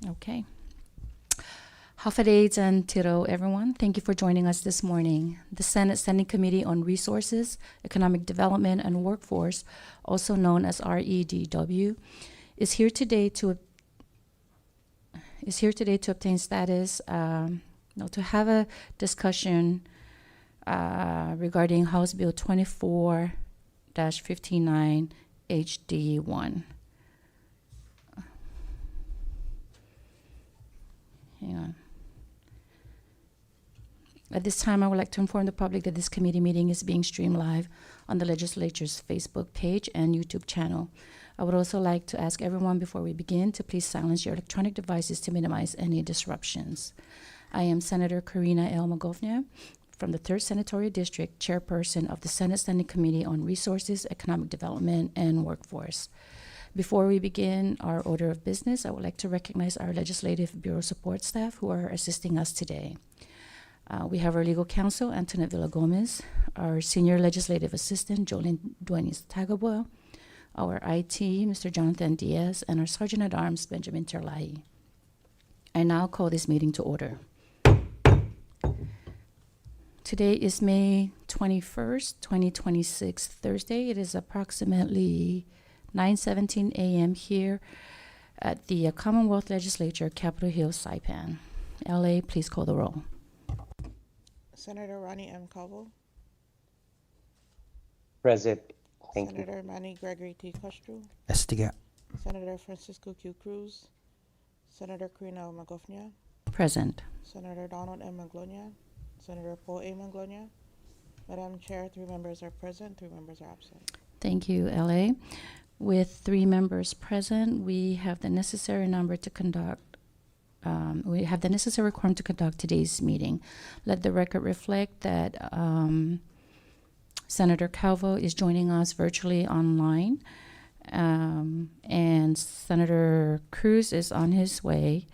Okay. Hafidades and Tiro, everyone. Thank you for joining us this morning. The Senate Standing Committee on Resources, Economic Development, and Workforce, also known as REDW, is here today to obtain status, to have a discussion regarding House Bill 24-59 HD1. Hang on. At this time, I would like to inform the public that this committee meeting is being streamed live on the legislature's Facebook page and YouTube channel. I would also like to ask everyone before we begin to please silence your electronic devices to minimize any disruptions. I am Senator Karina L. Magovnia from the 3rd Senatorial District, chairperson of the Senate Standing Committee on Resources, Economic Development, and Workforce. Before we begin our order of business, I would like to recognize our Legislative Bureau support staff who are assisting us today. We have our legal counsel, Antoinette Villa-Gomez, our senior legislative assistant, Jolene Duenis-Tagaboa, our IT, Mr. Jonathan Diaz, and our Sergeant-at-Arms, Benjamin Terlahi. I now call this meeting to order. Today is May 21st, 2026, Thursday. It is approximately 9:17 a.m. here at the Commonwealth Legislature, Capitol Hill, Saipan. LA, please call the roll. Senator Ronnie M. Calvo. Present. Thank you. Senator Manny Gregory T. Castro. Estiga. Senator Francisco Q. Cruz. Senator Karina L. Magovnia. Present. Senator Donald M. Maglonia. Senator Paul A. Maglonia. Madam Chair, 3 members are present, 3 members are absent. Thank you, LA. With 3 members present, we have the necessary number to conduct. We have the necessary quorum to conduct today's meeting. Let the record reflect that Senator Calvo is joining us virtually online, and Senator Cruz is on his way,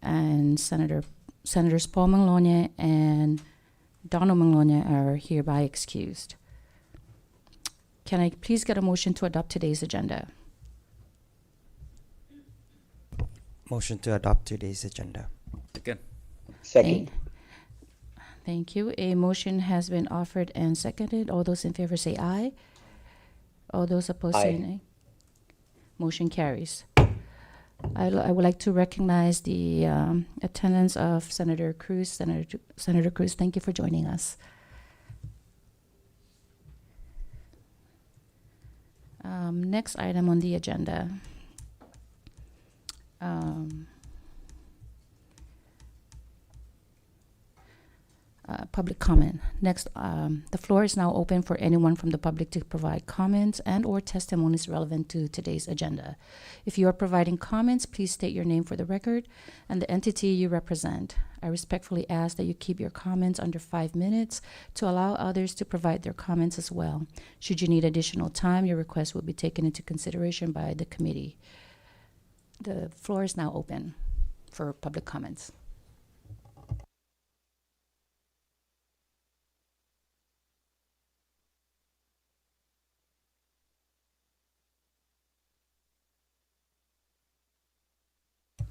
and Senators Paul Maglonia and Donald Maglonia are hereby excused. Can I please get a motion to adopt today's agenda? Motion to adopt today's agenda. Second. Thank you. A motion has been offered and seconded. All those in favor say aye. All those opposed say Aye. nay. Motion carries. I would like to recognize the attendance of Senator Cruz. Senator Cruz, thank you for joining us. Next item on the agenda. Public comment. Next, the floor is now open for anyone from the public to provide comments and or testimonies relevant to today's agenda. If you are providing comments, please state your name for the record and the entity you represent. I respectfully ask that you keep your comments under 5 minutes to allow others to provide their comments as well. Should you need additional time, your request will be taken into consideration by the committee. The floor is now open for public comments.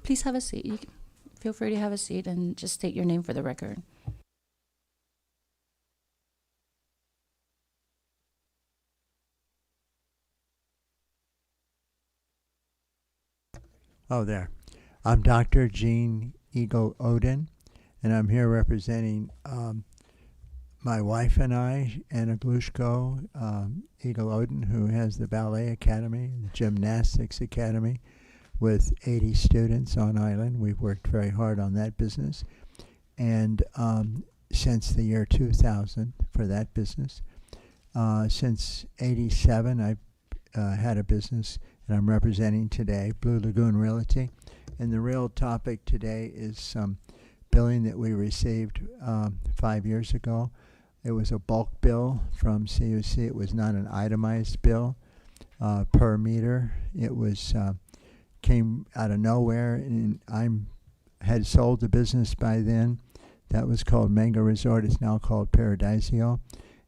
Please have a seat. Feel free to have a seat and just state your name for the record. Oh, there. I'm Dr. Jean Eagle Odin, and I'm here representing my wife and I, Anna Glushko, Eagle Odin, who has the Ballet Academy, the Gymnastics Academy, with 80 students on island. We've worked very hard on that business. And since the year 2000 for that business. Since 87, I've had a business that I'm representing today, Blue Lagoon Realty. And the real topic today is some billing that we received 5 years ago. It was a bulk bill from CHCC. It was not an itemized bill per meter. It was came out of nowhere, and I had sold the business by then. That was called Mango Resort. It's now called Paradisio.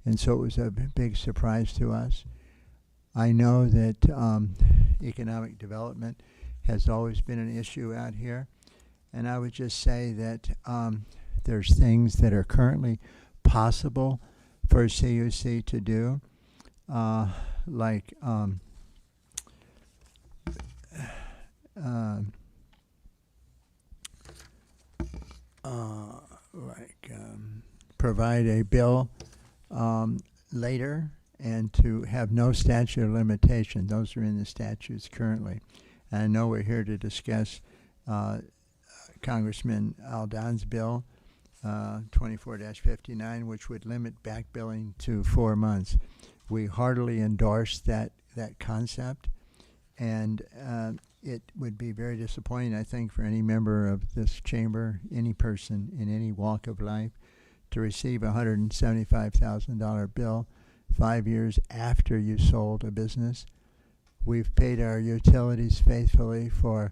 And so it was a big surprise to us. I know that economic development has always been an issue out here. And I would just say that there's things that are currently possible for CUC to do, like provide a bill later and to have no statute of limitation. Those are in the statutes currently. And I know we're here to discuss Congressman Aldan's bill, 24-59, which would limit back billing to 4 months. We heartily endorse that concept, and it would be very disappointing, I think, for any member of this chamber, any person in any walk of life, to receive a $175,000 bill 5 years after you sold a business. We've paid our utilities faithfully for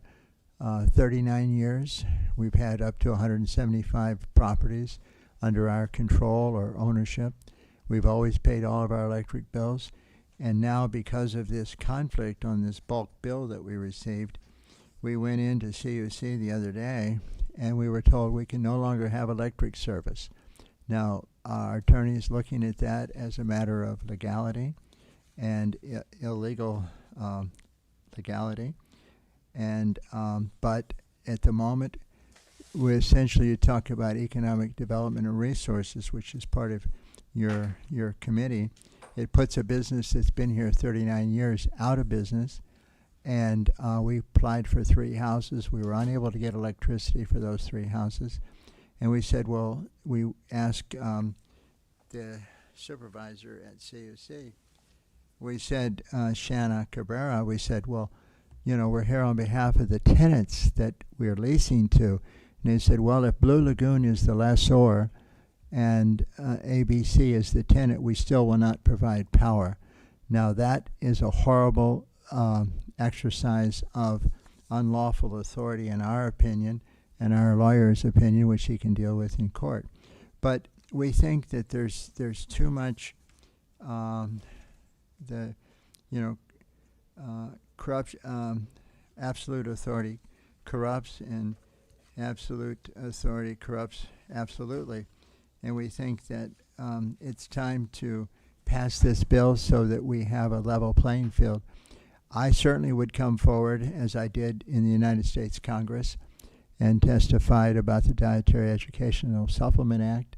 39 years. We've had up to 175 properties under our control or ownership. We've always paid all of our electric bills. And now, because of this conflict on this bulk bill that we received, we went into CUC the other day and we were told we can no longer have electric service. Now, our attorney is looking at that as a matter of legality and illegal legality. And but at the moment, we essentially talk about economic development and resources, which is part of your committee. It puts a business that's been here 39 years out of business, and we applied for 3 houses. We were unable to get electricity for those 3 houses, and we said, well, we asked the supervisor at CUC. We said, Shanna Cabrera, we said, well, you know, we're here on behalf of the tenants that we're leasing to. And they said, well, if Blue Lagoon is the lessor and ABC is the tenant, we still will not provide power. Now, that is a horrible exercise of unlawful authority in our opinion and our lawyer's opinion, which he can deal with in court. But we think that there's too much corruption, absolute authority corrupts, and absolute authority corrupts absolutely. And we think that it's time to pass this bill so that we have a level playing field. I certainly would come forward, as I did in the United States Congress, and testified about the Dietary Educational Supplement Act,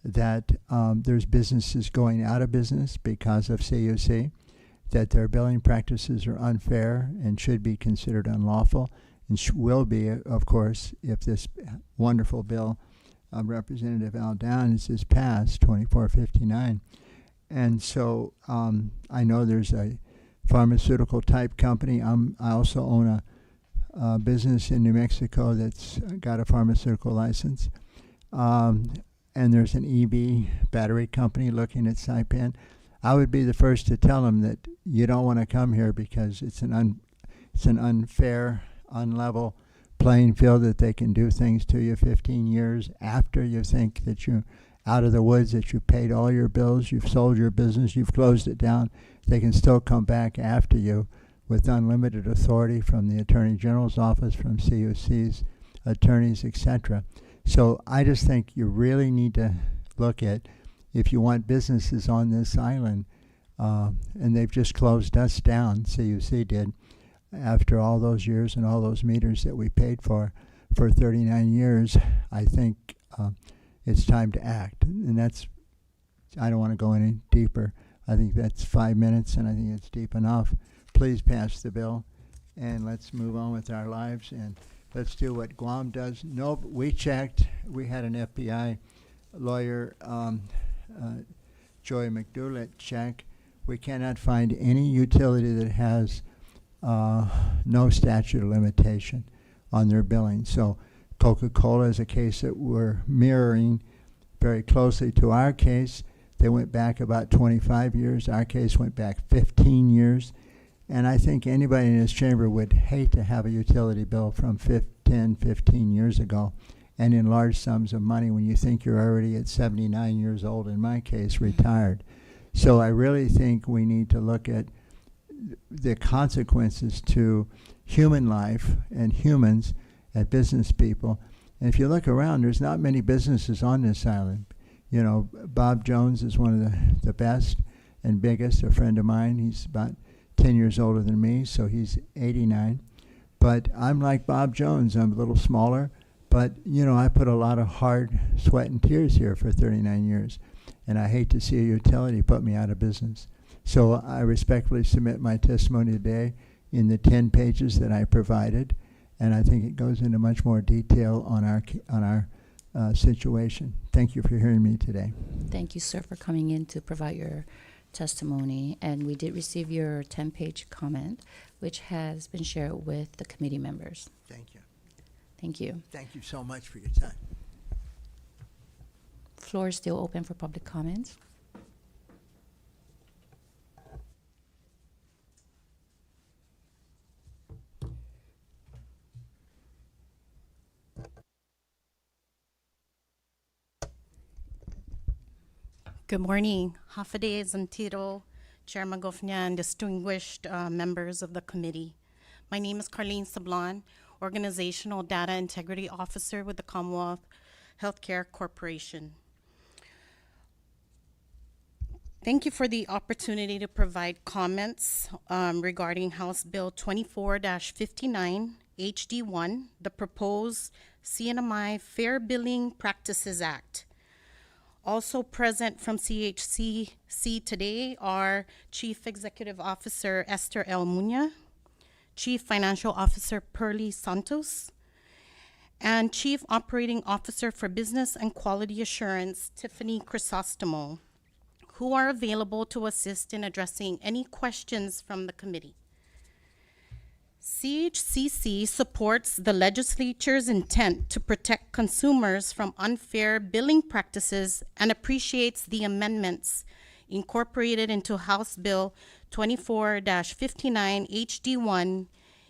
that there's businesses going out of business because of CUC, that their billing practices are unfair and should be considered unlawful, and will be, of course, if this wonderful bill Representative Aldan is passed, 2459. And so I know there's a pharmaceutical type company. I also own a business in New Mexico that's got a pharmaceutical license. And there's an EV battery company looking at Saipan. I would be the first to tell them that you don't want to come here because it's an unfair, unlevel playing field, that they can do things to you 15 years after you think that you're out of the woods, that you paid all your bills, you've sold your business, you've closed it down. They can still come back after you with unlimited authority from the Attorney General's office, from CUC's attorneys, etc. So I just think you really need to look at, if you want businesses on this island, and they've just closed us down, CUC did, after all those years and all those meters that we paid for 39 years, I think it's time to act. And that's, I don't want to go any deeper. I think that's 5 minutes, and I think it's deep enough. Please pass the bill, and let's move on with our lives, and let's do what Guam does. No, we checked. We had an FBI lawyer, Joy McDoulet, check. We cannot find any utility that has no statute of limitation on their billing. So Coca-Cola is a case that we're mirroring very closely to our case. They went back about 25 years. Our case went back 15 years. And I think anybody in this chamber would hate to have a utility bill from 10, 15 years ago, and in large sums of money when you think you're already at 79 years old, in my case, retired. So I really think we need to look at the consequences to human life and humans at business people. And if you look around, there's not many businesses on this island. You know, Bob Jones is one of the best and biggest, a friend of mine. He's about 10 years older than me, so he's 89. But I'm like Bob Jones. I'm a little smaller, but, you know, I put a lot of hard sweat and tears here for 39 years, and I hate to see a utility put me out of business. So I respectfully submit my testimony today in the 10 pages that I provided, and I think it goes into much more detail on our situation. Thank you for hearing me today. Thank you, sir, for coming in to provide your testimony. And we did receive your 10-page comment, which has been shared with the committee members. Thank you. Thank you. Thank you so much for your time. Floor is still open for public comments. Good morning, Hafide Zantiro, Chairman Gofnia, and distinguished members of the committee. My name is Carlene Sablon, Organizational Data Integrity Officer with the Commonwealth Healthcare Corporation. Thank you for the opportunity to provide comments regarding House Bill 24-59 HD1, the proposed CNMI Fair Billing Practices Act. Also present from CHCC today are Chief Executive Officer Esther L. Muña, Chief Financial Officer Pearlie Santos, and Chief Operating Officer for Business and Quality Assurance Tiffany Crisostomo, who are available to assist in addressing any questions from the committee. CHCC supports the legislature's intent to protect consumers from unfair billing practices and appreciates the amendments incorporated into House Bill 24-59 HD1,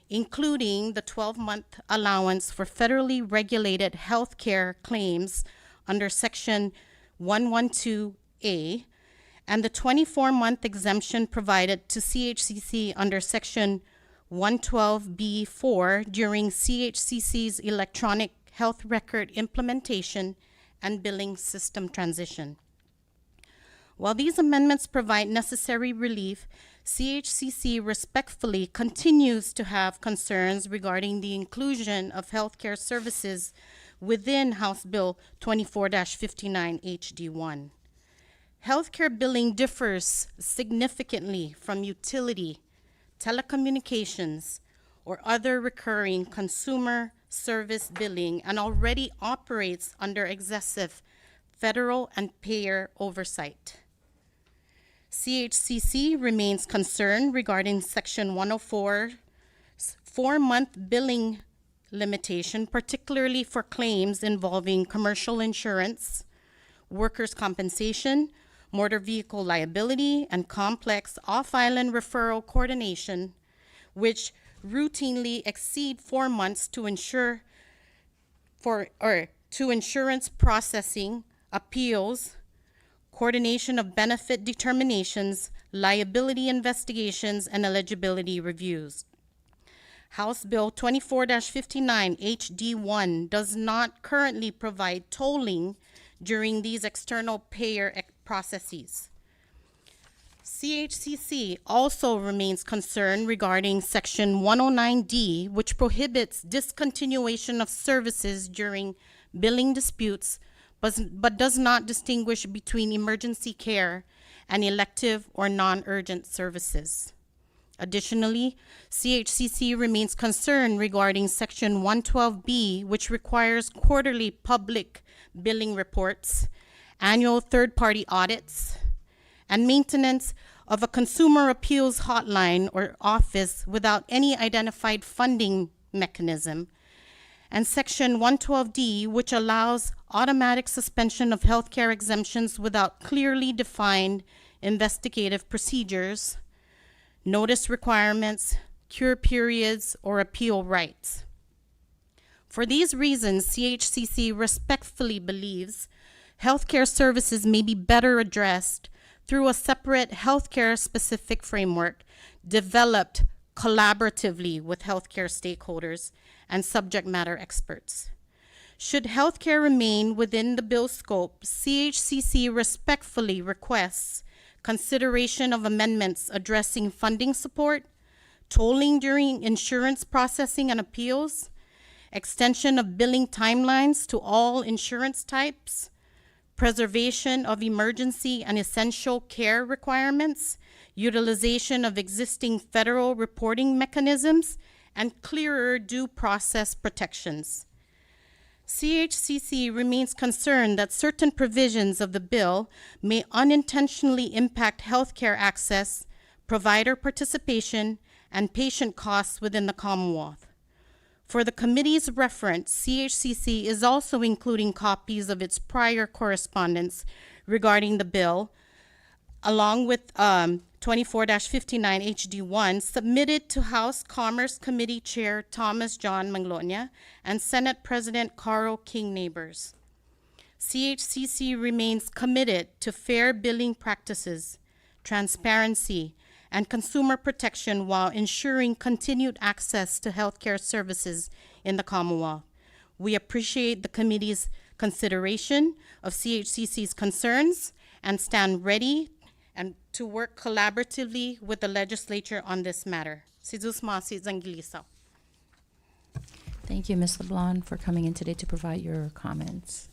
including the 12-month allowance for federally regulated health care claims under Section 112A and the 24-month exemption provided to CHCC under Section 112B4 during CHCC's electronic health record implementation and billing system transition. While these amendments provide necessary relief, CHCC respectfully continues to have concerns regarding the inclusion of healthcare services within House Bill 24-59 HD1. Healthcare billing differs significantly from utility, telecommunications, or other recurring consumer service billing and already operates under excessive federal and payer oversight. CHCC remains concerned regarding Section 104's 4-month billing limitation, particularly for claims involving commercial insurance, workers' compensation, motor vehicle liability, and complex off-island referral coordination, which routinely exceed 4 months to insurance processing, appeals, coordination of benefit determinations, liability investigations, and eligibility reviews. House Bill 24-59 HD1 does not currently provide tolling during these external payer processes. CHCC also remains concerned regarding Section 109D, which prohibits discontinuation of services during billing disputes, but does not distinguish between emergency care and elective or non-urgent services. Additionally, CHCC remains concerned regarding Section 112B, which requires quarterly public billing reports, annual third-party audits, and maintenance of a consumer appeals hotline or office without any identified funding mechanism, and Section 112D, which allows automatic suspension of healthcare exemptions without clearly defined investigative procedures, notice requirements, cure periods, or appeal rights. For these reasons, CHCC respectfully believes healthcare services may be better addressed through a separate healthcare-specific framework developed collaboratively with healthcare stakeholders and subject matter experts. Should healthcare remain within the bill scope, CHCC respectfully requests consideration of amendments addressing funding support, tolling during insurance processing and appeals, extension of billing timelines to all insurance types, preservation of emergency and essential care requirements, utilization of existing federal reporting mechanisms, and clearer due process protections. CHCC remains concerned that certain provisions of the bill may unintentionally impact healthcare access, provider participation, and patient costs within the Commonwealth. For the committee's reference, CHCC is also including copies of its prior correspondence regarding the bill, along with 24-59 HD1, submitted to House Commerce Committee Chair Thomas John Manglona and Senate President Carl King Neighbors. CHCC remains committed to fair billing practices, transparency, and consumer protection while ensuring continued access to healthcare services in the Commonwealth. We appreciate the committee's consideration of CHCC's concerns and stand ready and to work collaboratively with the legislature on this matter. Thank you, Ms. LeBlanc, for coming in today to provide your comments.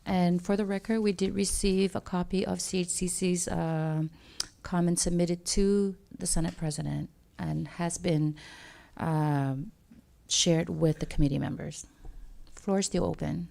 And for the record, we did receive a copy of CHCC's comments submitted to the Senate President and has been shared with the committee members. Floor is still open.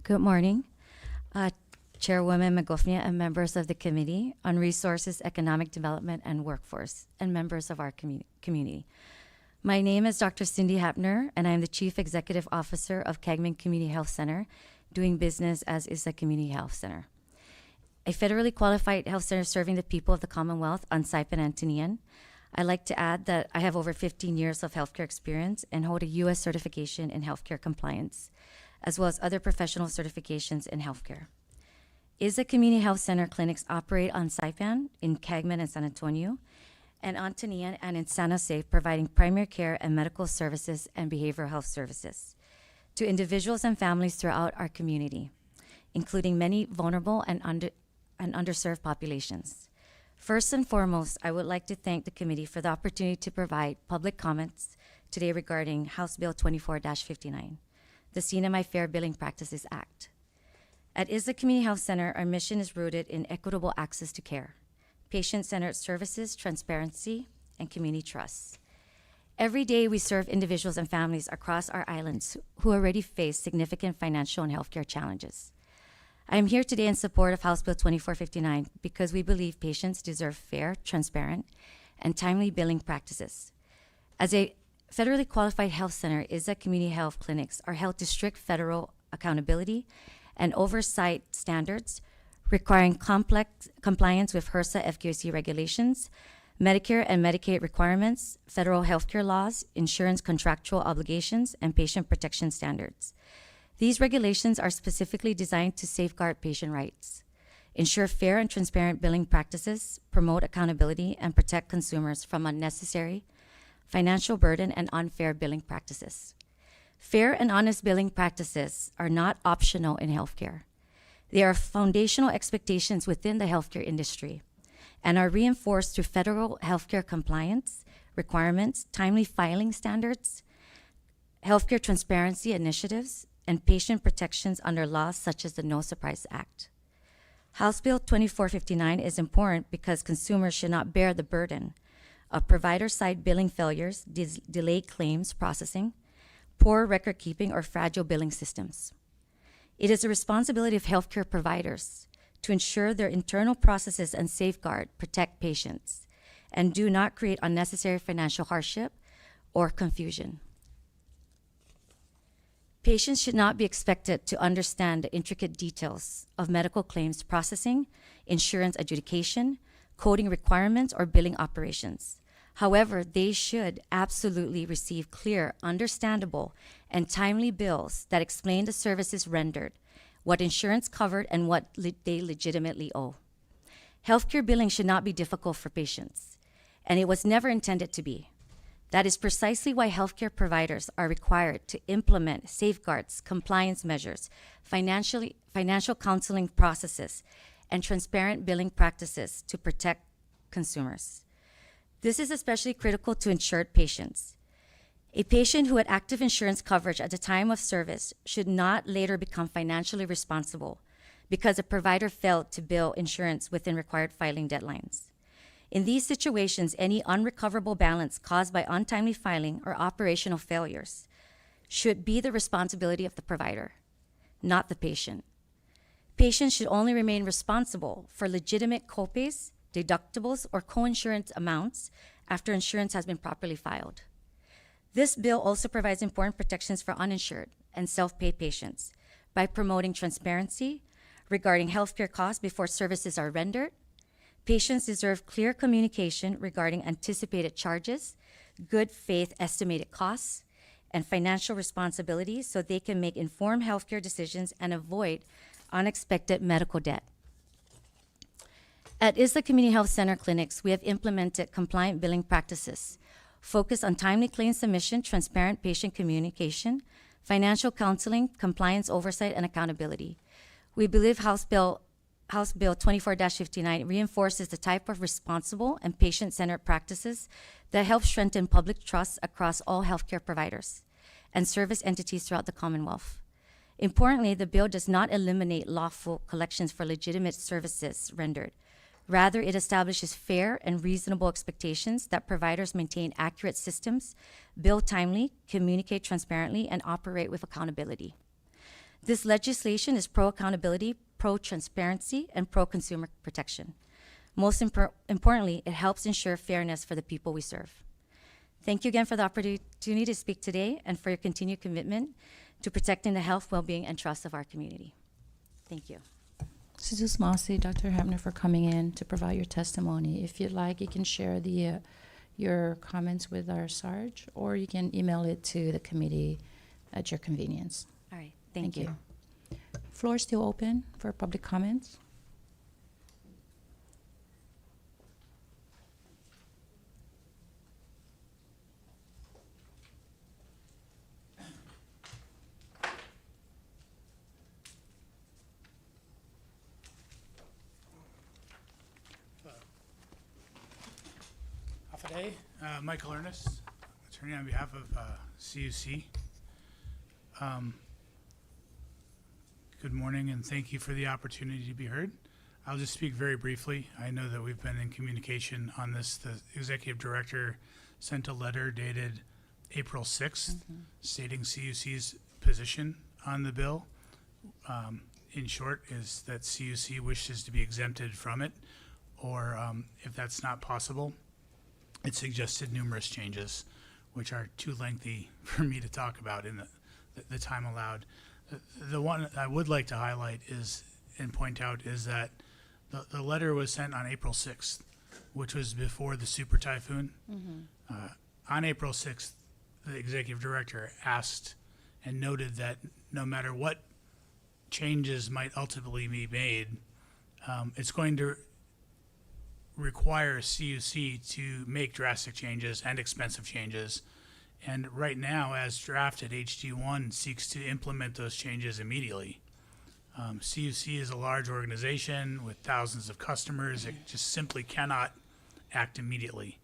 Good morning, Chairwoman Magofnia and members of the Committee on Resources, Economic Development, and Workforce, and members of our community. My name is Dr. Cindy Hapner, and I am the Chief Executive Officer of Cagman Community Health Center, doing business as Isla Community Health Center, a federally qualified health center serving the people of the Commonwealth on Saipan and Tinian. I'd like to add that I have over 15 years of healthcare experience and hold a U.S. certification in healthcare compliance, as well as other professional certifications in healthcare. Isla Community Health Center clinics operate on Saipan, in Cagman and San Antonio, and on Tinian and in San Jose, providing primary care and medical services and behavioral health services to individuals and families throughout our community, including many vulnerable and underserved populations. First and foremost, I would like to thank the committee for the opportunity to provide public comments today regarding House Bill 24-59. The CNMI Fair Billing Practices Act. At Isla Community Health Center, our mission is rooted in equitable access to care, patient-centered services, transparency, and community trust. Every day, we serve individuals and families across our islands who already face significant financial and healthcare challenges. I am here today in support of House Bill 24-59 because we believe patients deserve fair, transparent, and timely billing practices. As a federally qualified health center, Isla Community Health Clinics are held to strict federal accountability and oversight standards, requiring complex compliance with HRSA FQC regulations, Medicare and Medicaid requirements, federal healthcare laws, insurance contractual obligations, and patient protection standards. These regulations are specifically designed to safeguard patient rights, ensure fair and transparent billing practices, promote accountability, and protect consumers from unnecessary financial burden and unfair billing practices. Fair and honest billing practices are not optional in healthcare. They are foundational expectations within the healthcare industry and are reinforced through federal healthcare compliance requirements, timely filing standards, healthcare transparency initiatives, and patient protections under laws such as the No Surprise Act. House Bill 24-59 is important because consumers should not bear the burden of provider-side billing failures, delayed claims processing, poor record-keeping, or fragile billing systems. It is the responsibility of healthcare providers to ensure their internal processes and safeguard protect patients and do not create unnecessary financial hardship or confusion. Patients should not be expected to understand the intricate details of medical claims processing, insurance adjudication, coding requirements, or billing operations. However, they should absolutely receive clear, understandable, and timely bills that explain the services rendered, what insurance covered, and what they legitimately owe. Healthcare billing should not be difficult for patients, and it was never intended to be. That is precisely why healthcare providers are required to implement safeguards, compliance measures, financial counseling processes, and transparent billing practices to protect consumers. This is especially critical to insured patients. A patient who had active insurance coverage at the time of service should not later become financially responsible because a provider failed to bill insurance within required filing deadlines. In these situations, any unrecoverable balance caused by untimely filing or operational failures should be the responsibility of the provider, not the patient. Patients should only remain responsible for legitimate copays, deductibles, or coinsurance amounts after insurance has been properly filed. This bill also provides important protections for uninsured and self-pay patients by promoting transparency regarding healthcare costs before services are rendered. Patients deserve clear communication regarding anticipated charges, good faith estimated costs, and financial responsibilities so they can make informed healthcare decisions and avoid unexpected medical debt. At Isla Community Health Center clinics, we have implemented compliant billing practices focused on timely claim submission, transparent patient communication, financial counseling, compliance oversight, and accountability. We believe House Bill 24-59 reinforces the type of responsible and patient-centered practices that help strengthen public trust across all healthcare providers and service entities throughout the Commonwealth. Importantly, the bill does not eliminate lawful collections for legitimate services rendered. Rather, it establishes fair and reasonable expectations that providers maintain accurate systems, bill timely, communicate transparently, and operate with accountability. This legislation is pro-accountability, pro-transparency, and pro-consumer protection. Most importantly, it helps ensure fairness for the people we serve. Thank you again for the opportunity to speak today and for your continued commitment to protecting the health, well-being, and trust of our community. Thank you. Suzus Masi, Dr. Hapner, for coming in to provide your testimony. If you'd like, you can share your comments with our Sarge, or you can email it to the committee at your convenience. All right. Thank you. Floor is still open for public comments. Michael Ernest, attorney on behalf of CUC. Good morning, and thank you for the opportunity to be heard. I'll just speak very briefly. I know that we've been in communication on this. The executive director sent a letter dated April 6th stating CUC's position on the bill. In short, is that CUC wishes to be exempted from it, or if that's not possible, it suggested numerous changes, which are too lengthy for me to talk about in the time allowed. The one I would like to highlight is and point out is that the letter was sent on April 6th, which was before the super typhoon. On April 6th, the executive director asked and noted that no matter what changes might ultimately be made, it's going to require CUC to make drastic changes and expensive changes. And right now, as drafted, HD1 seeks to implement those changes immediately. CUC is a large organization with thousands of customers. It just simply cannot act immediately.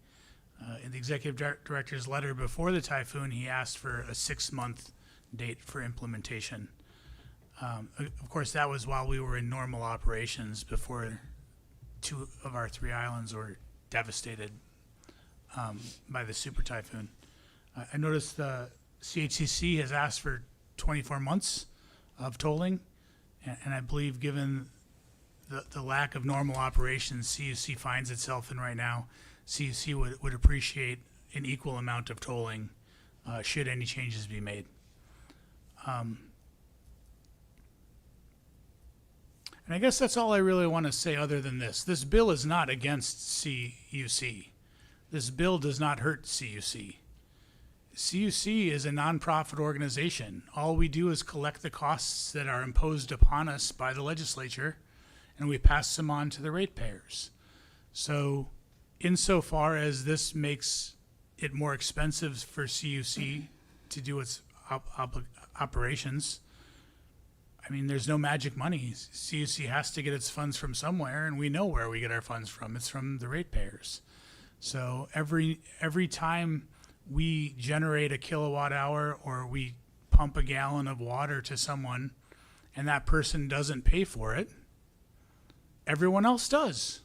In the executive director's letter before the typhoon, he asked for a 6-month date for implementation. Of course, that was while we were in normal operations before 2 of our 3 islands were devastated by the super typhoon. I noticed the CHCC has asked for 24 months of tolling, and I believe given the lack of normal operations CUC finds itself in right now, CUC would appreciate an equal amount of tolling should any changes be made. And I guess that's all I really want to say other than this. This bill is not against CUC. This bill does not hurt CUC. CUC is a nonprofit organization. All we do is collect the costs that are imposed upon us by the legislature, and we pass them on to the ratepayers. So, insofar as this makes it more expensive for CUC to do its operations, I mean, there's no magic money. CUC has to get its funds from somewhere, and we know where we get our funds from. It's from the ratepayers. So every time we generate a kilowatt hour or we pump a gallon of water to someone and that person doesn't pay for it, everyone else does.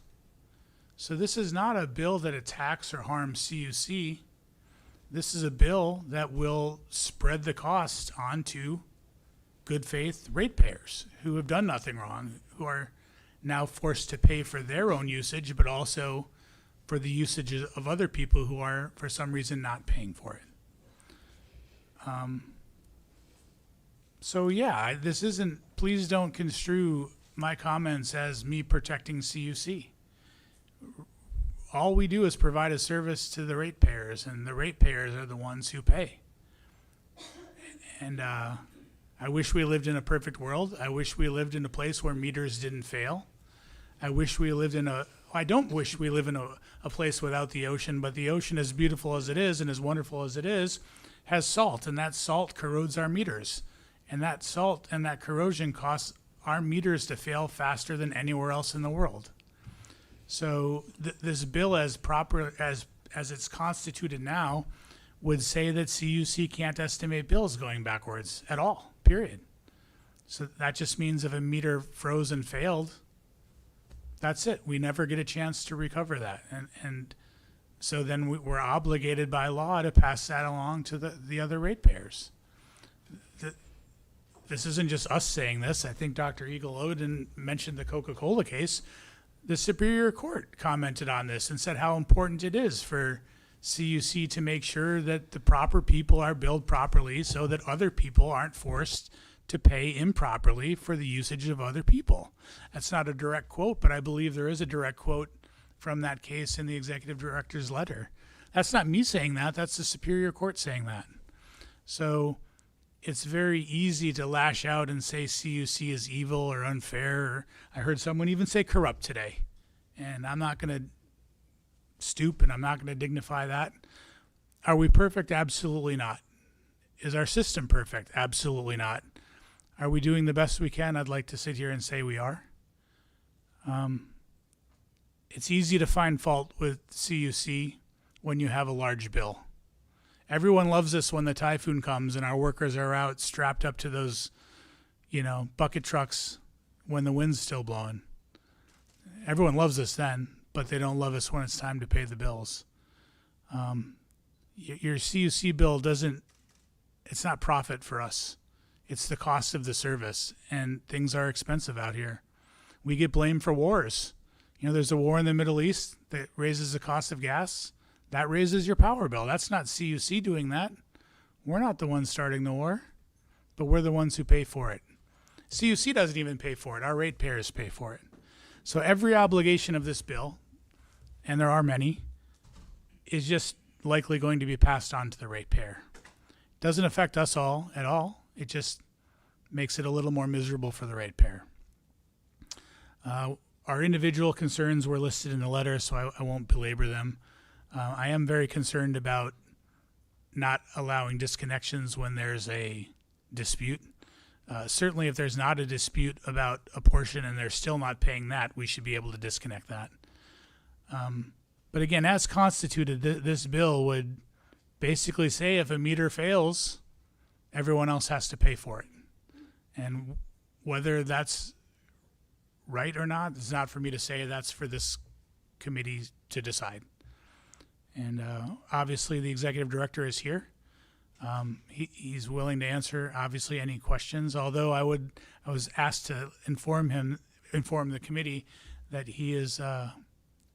So this is not a bill that attacks or harms CUC. This is a bill that will spread the cost onto good faith ratepayers who have done nothing wrong, who are now forced to pay for their own usage, but also for the usage of other people who are, for some reason, not paying for it. So yeah, this isn't, please don't construe my comments as me protecting CUC. All we do is provide a service to the ratepayers, and the ratepayers are the ones who pay. And I wish we lived in a perfect world. I wish we lived in a place where meters didn't fail. I wish we lived in I don't wish we live in a place without the ocean, but the ocean, as beautiful as it is and as wonderful as it is, has salt, and that salt corrodes our meters. And that salt and that corrosion causes our meters to fail faster than anywhere else in the world. So this bill, as proper as it's constituted now, would say that CUC can't estimate bills going backwards at all, period. So that just means if a meter froze and failed, that's it. We never get a chance to recover that. And so then we're obligated by law to pass that along to the other ratepayers. This isn't just us saying this. I think Dr. Eagle Odin mentioned the Coca-Cola case. The Superior Court commented on this and said how important it is for CUC to make sure that the proper people are billed properly so that other people aren't forced to pay improperly for the usage of other people. That's not a direct quote, but I believe there is a direct quote from that case in the executive director's letter. That's not me saying that, that's the Superior Court saying that. So it's very easy to lash out and say CUC is evil or unfair. Or I heard someone even say corrupt today. And I'm not going to stoop and I'm not going to dignify that. Are we perfect? Absolutely not. Is our system perfect? Absolutely not. Are we doing the best we can? I'd like to sit here and say we are. It's easy to find fault with CUC when you have a large bill. Everyone loves us when the typhoon comes and our workers are out strapped up to those, bucket trucks when the wind's still blowing. Everyone loves us then, but they don't love us when it's time to pay the bills. Your CUC bill it's not profit for us. It's the cost of the service, and things are expensive out here. We get blamed for wars. There's a war in the Middle East that raises the cost of gas. That raises your power bill. That's not CUC doing that. We're not the ones starting the war, but we're the ones who pay for it. CUC doesn't even pay for it. Our ratepayers pay for it. So every obligation of this bill, and there are many, is just likely going to be passed on to the ratepayer. Doesn't affect us all at all. It just makes it a little more miserable for the ratepayer. Our individual concerns were listed in the letter, so I won't belabor them. I am very concerned about not allowing disconnections when there's a dispute. Certainly if there's not a dispute about a portion and they're still not paying that, we should be able to disconnect that. But again, as constituted, this bill would basically say if a meter fails, everyone else has to pay for it. And whether that's right or not, it's not for me to say. That's for this committee to decide. And obviously the executive director is here. He's willing to answer obviously any questions, although I was asked to inform the committee that he is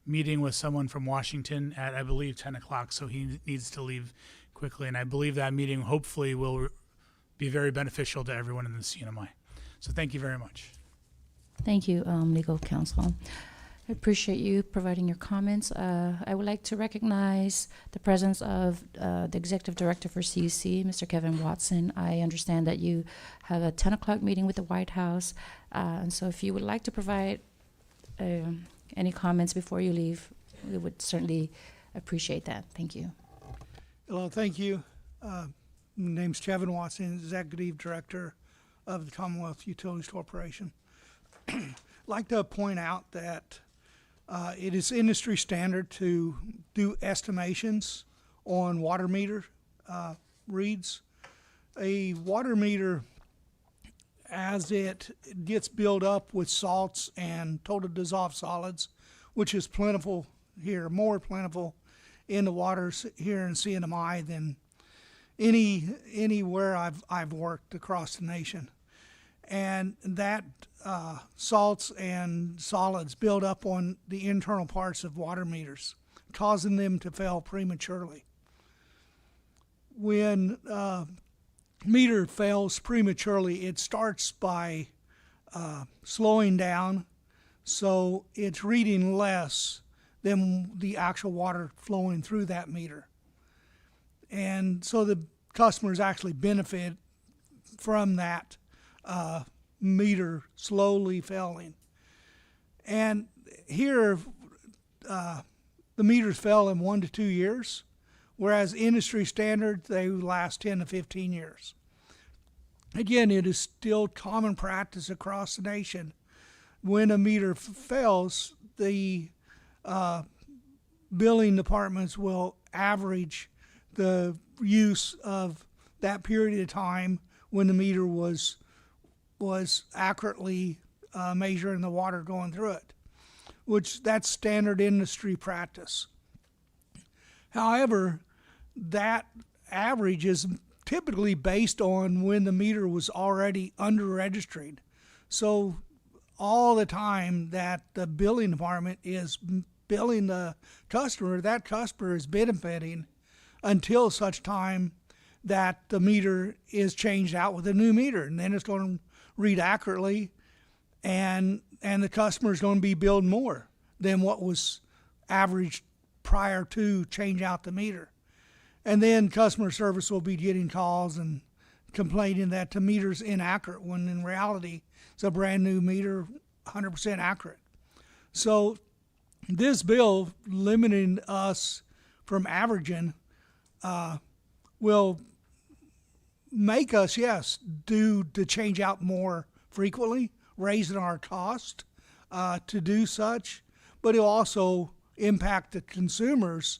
meeting with someone from Washington at, I believe, 10 o'clock, so he needs to leave quickly. And I believe that meeting hopefully will be very beneficial to everyone in the CNMI. So thank you very much. Thank you, legal counsel. I appreciate you providing your comments. I would like to recognize the presence of the Executive Director for CUC, Mr. Kevin Watson. I understand that you have a 10 o'clock meeting with the White House. And so if you would like to provide any comments before you leave, we would certainly appreciate that. Thank you. Hello, thank you. My name's Kevin Watson, Executive Director of the Commonwealth Utilities Corporation. I'd like to point out that it is industry standard to do estimations on water meter reads. A water meter, as it gets built up with salts and total dissolved solids, which is plentiful here, more plentiful in the waters here in CNMI than anywhere I've worked across the nation. And that salts and solids build up on the internal parts of water meters, causing them to fail prematurely. When meter fails prematurely, it starts by slowing down, so it's reading less than the actual water flowing through that meter. And so the customers actually benefit from that meter slowly failing. And here, the meters fail in 1 to 2 years, whereas industry standard, they last 10 to 15 years. Again, it is still common practice across the nation. When a meter fails, the billing departments will average the use of that period of time when the meter was accurately measuring the water going through it, which that's standard industry practice. However, that average is typically based on when the meter was already under-registered. So all the time that the billing department is billing the customer, that customer is benefiting until such time that the meter is changed out with a new meter, and then it's going to read accurately, and the customer is going to be billed more than what was averaged prior to change out the meter. And then customer service will be getting calls and complaining that the meter's inaccurate, when in reality it's a brand new meter, 100% accurate. So this bill limiting us from averaging will make us, yes, do to change out more frequently, raising our cost to do such, but it'll also impact the consumers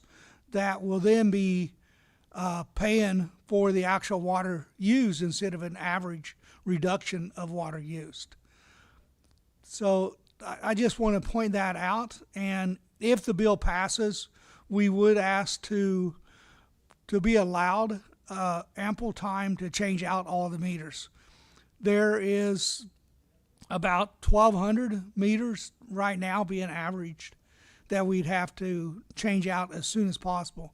that will then be paying for the actual water used instead of an average reduction of water used. So I just want to point that out, and if the bill passes, we would ask to be allowed ample time to change out all the meters. There is about 1,200 meters right now being averaged that we'd have to change out as soon as possible.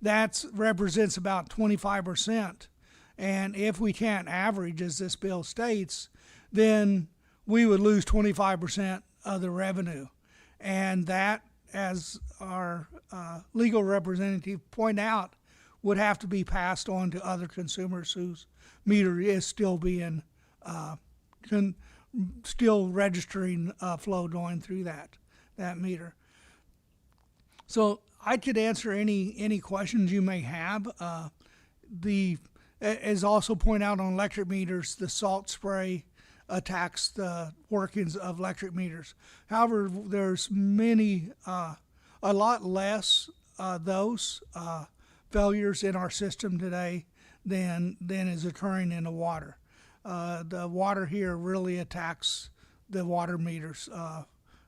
That represents about 25%. And if we can't average, as this bill states, then we would lose 25% of the revenue. And that, as our legal representative pointed out, would have to be passed on to other consumers whose meter is still being, still registering flow going through that meter. So I could answer any questions you may have. As also pointed out on electric meters, the salt spray attacks the workings of electric meters. However, there's a lot less those failures in our system today than is occurring in the water. The water here really attacks the water meters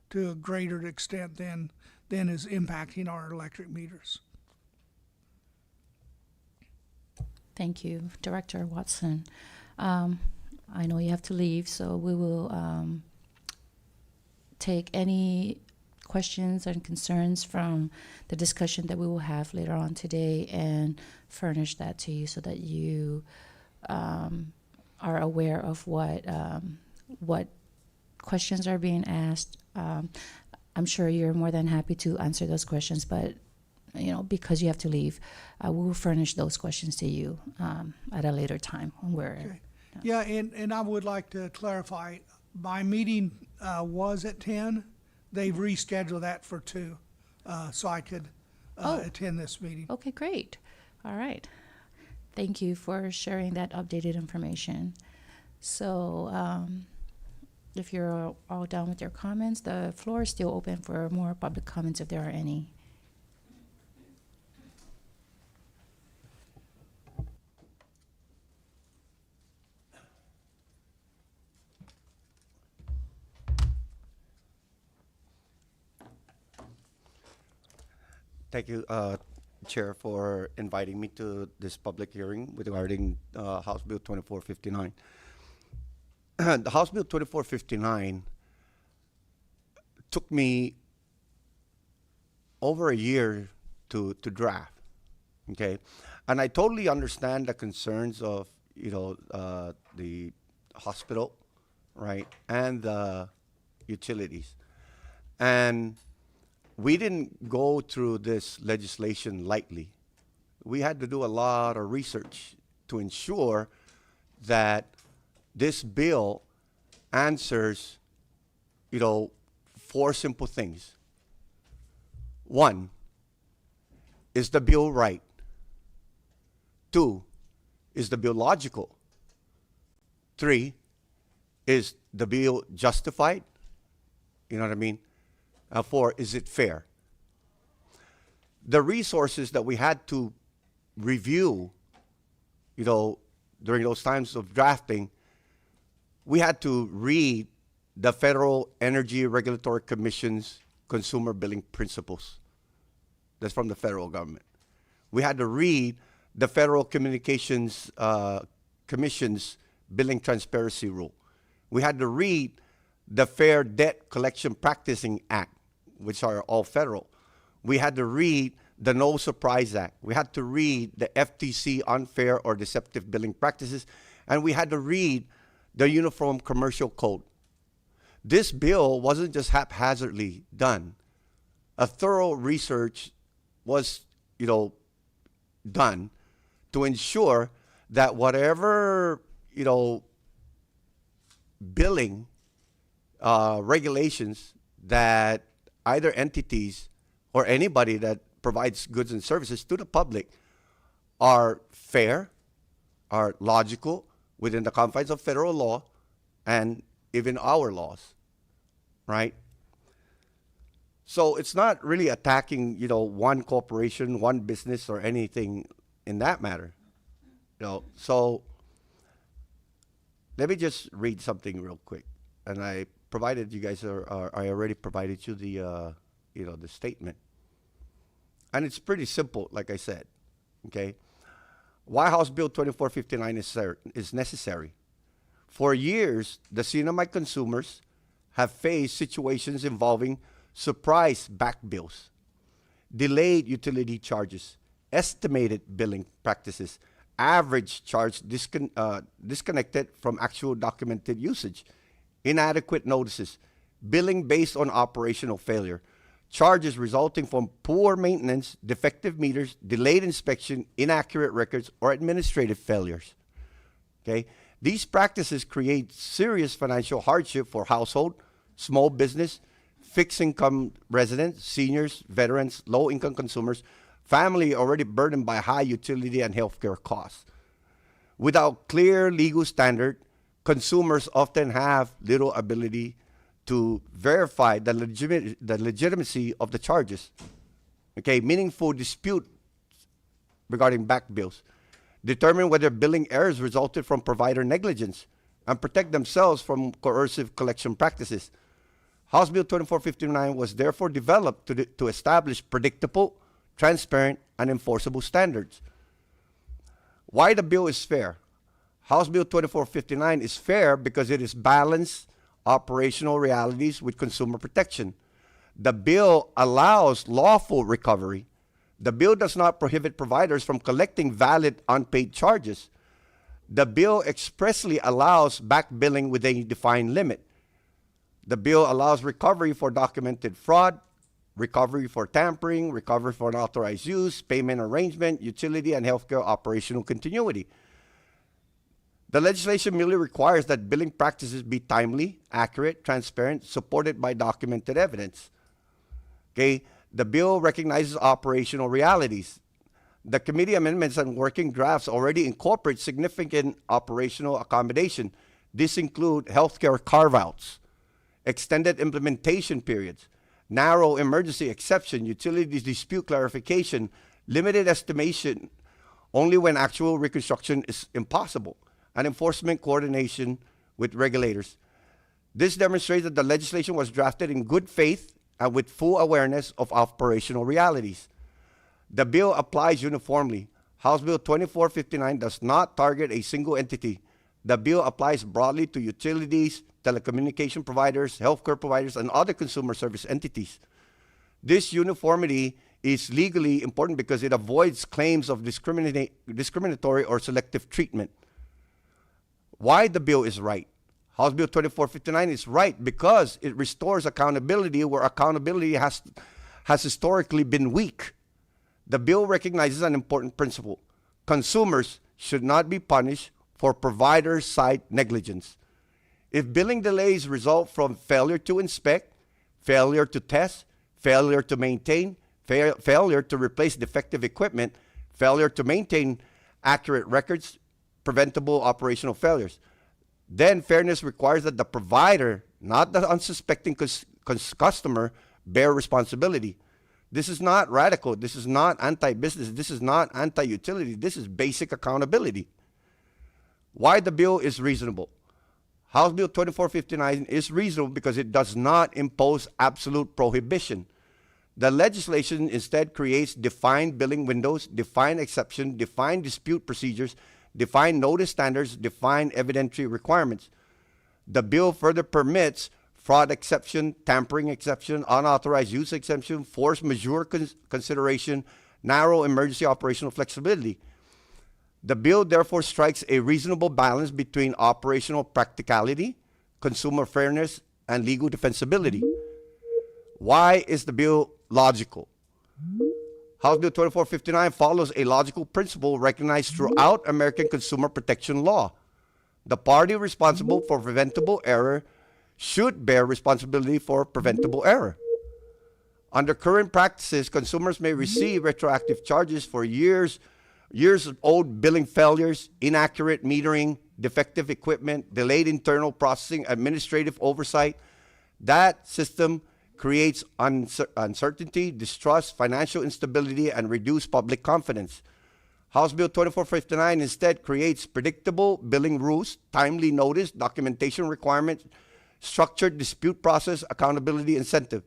to a greater extent than is impacting our electric meters. Thank you, Director Watson. I know you have to leave, so we will take any questions and concerns from the discussion that we will have later on today and furnish that to you so that you are aware of what questions are being asked. I'm sure you're more than happy to answer those questions, but because you have to leave, we will furnish those questions to you at a later time when we're. Okay. Yeah, and I would like to clarify, my meeting was at 10. They've rescheduled that for 2, so I could attend this meeting. Okay, great. All right. Thank you for sharing that updated information. So if you're all done with your comments, the floor is still open for more public comments if there are any. Thank you, Chair, for inviting me to this public hearing regarding House Bill 2459. The House Bill 2459 took me over a year to draft, okay? And I totally understand the concerns of, the hospital, right, and the utilities. And we didn't go through this legislation lightly. We had to do a lot of research to ensure that this bill answers, 4 simple things. 1, is the bill right? 2, is the bill logical? 3, is the bill justified? You know what I mean? 4, is it fair? The resources that we had to review, during those times of drafting, we had to read the Federal Energy Regulatory Commission's consumer billing principles. That's from the federal government. We had to read the Federal Communications Commission's billing transparency rule. We had to read the Fair Debt Collection Practicing Act, which are all federal. We had to read the No Surprise Act. We had to read the FTC Unfair or Deceptive Billing Practices, and we had to read the Uniform Commercial Code. This bill wasn't just haphazardly done. A thorough research was, done to ensure that whatever, billing regulations that either entities or anybody that provides goods and services to the public are fair, are logical within the confines of federal law and even our laws, right? So it's not really attacking, one corporation, one business, or anything in that matter. So let me just read something real quick. And I provided you guys, I already provided you the, the statement. And it's pretty simple, like I said, okay? Why House Bill 2459 is necessary. For years, the Sinamay consumers have faced situations involving surprise back bills, delayed utility charges, estimated billing practices, average charge disconnected from actual documented usage, inadequate notices, billing based on operational failure, charges resulting from poor maintenance, defective meters, delayed inspection, inaccurate records, or administrative failures. Okay? These practices create serious financial hardship for household, small business, fixed income residents, seniors, veterans, low income consumers, family already burdened by high utility and healthcare costs. Without clear legal standard, consumers often have little ability to verify the legitimacy of the charges. Okay, meaningful dispute regarding back bills, determine whether billing errors resulted from provider negligence, and protect themselves from coercive collection practices. House Bill 2459 was therefore developed to establish predictable, transparent, and enforceable standards. Why the bill is fair? House Bill 2459 is fair because it is balanced operational realities with consumer protection. The bill allows lawful recovery. The bill does not prohibit providers from collecting valid unpaid charges. The bill expressly allows back billing with a defined limit. The bill allows recovery for documented fraud, recovery for tampering, recovery for unauthorized use, payment arrangement, utility, and healthcare operational continuity. The legislation merely requires that billing practices be timely, accurate, transparent, supported by documented evidence. Okay, the bill recognizes operational realities. The committee amendments and working drafts already incorporate significant operational accommodation. This include healthcare carve-outs, extended implementation periods, narrow emergency exception, utilities dispute clarification, limited estimation only when actual reconstruction is impossible, and enforcement coordination with regulators. This demonstrates that the legislation was drafted in good faith and with full awareness of operational realities. The bill applies uniformly. House Bill 2459 does not target a single entity. The bill applies broadly to utilities, telecommunication providers, healthcare providers, and other consumer service entities. This uniformity is legally important because it avoids claims of discriminatory or selective treatment. Why the bill is right? House Bill 2459 is right because it restores accountability where accountability has historically been weak. The bill recognizes an important principle. Consumers should not be punished for provider-side negligence. If billing delays result from failure to inspect, failure to test, failure to maintain, failure to replace defective equipment, failure to maintain accurate records, preventable operational failures, then fairness requires that the provider, not the unsuspecting customer, bear responsibility. This is not radical. This is not anti-business. This is not anti-utility. This is basic accountability. Why the bill is reasonable? House Bill 2459 is reasonable because it does not impose absolute prohibition. The legislation instead creates defined billing windows, defined exception, defined dispute procedures, defined notice standards, defined evidentiary requirements. The bill further permits fraud exception, tampering exception, unauthorized use exception, force majeure consideration, narrow emergency operational flexibility. The bill therefore strikes a reasonable balance between operational practicality, consumer fairness, and legal defensibility. Why is the bill logical? House Bill 2459 follows a logical principle recognized throughout American consumer protection law. The party responsible for preventable error should bear responsibility for preventable error. Under current practices, consumers may receive retroactive charges for years of old billing failures, inaccurate metering, defective equipment, delayed internal processing, administrative oversight. That system creates uncertainty, distrust, financial instability, and reduced public confidence. House Bill 2459 instead creates predictable billing rules, timely notice, documentation requirements, structured dispute process, accountability incentive.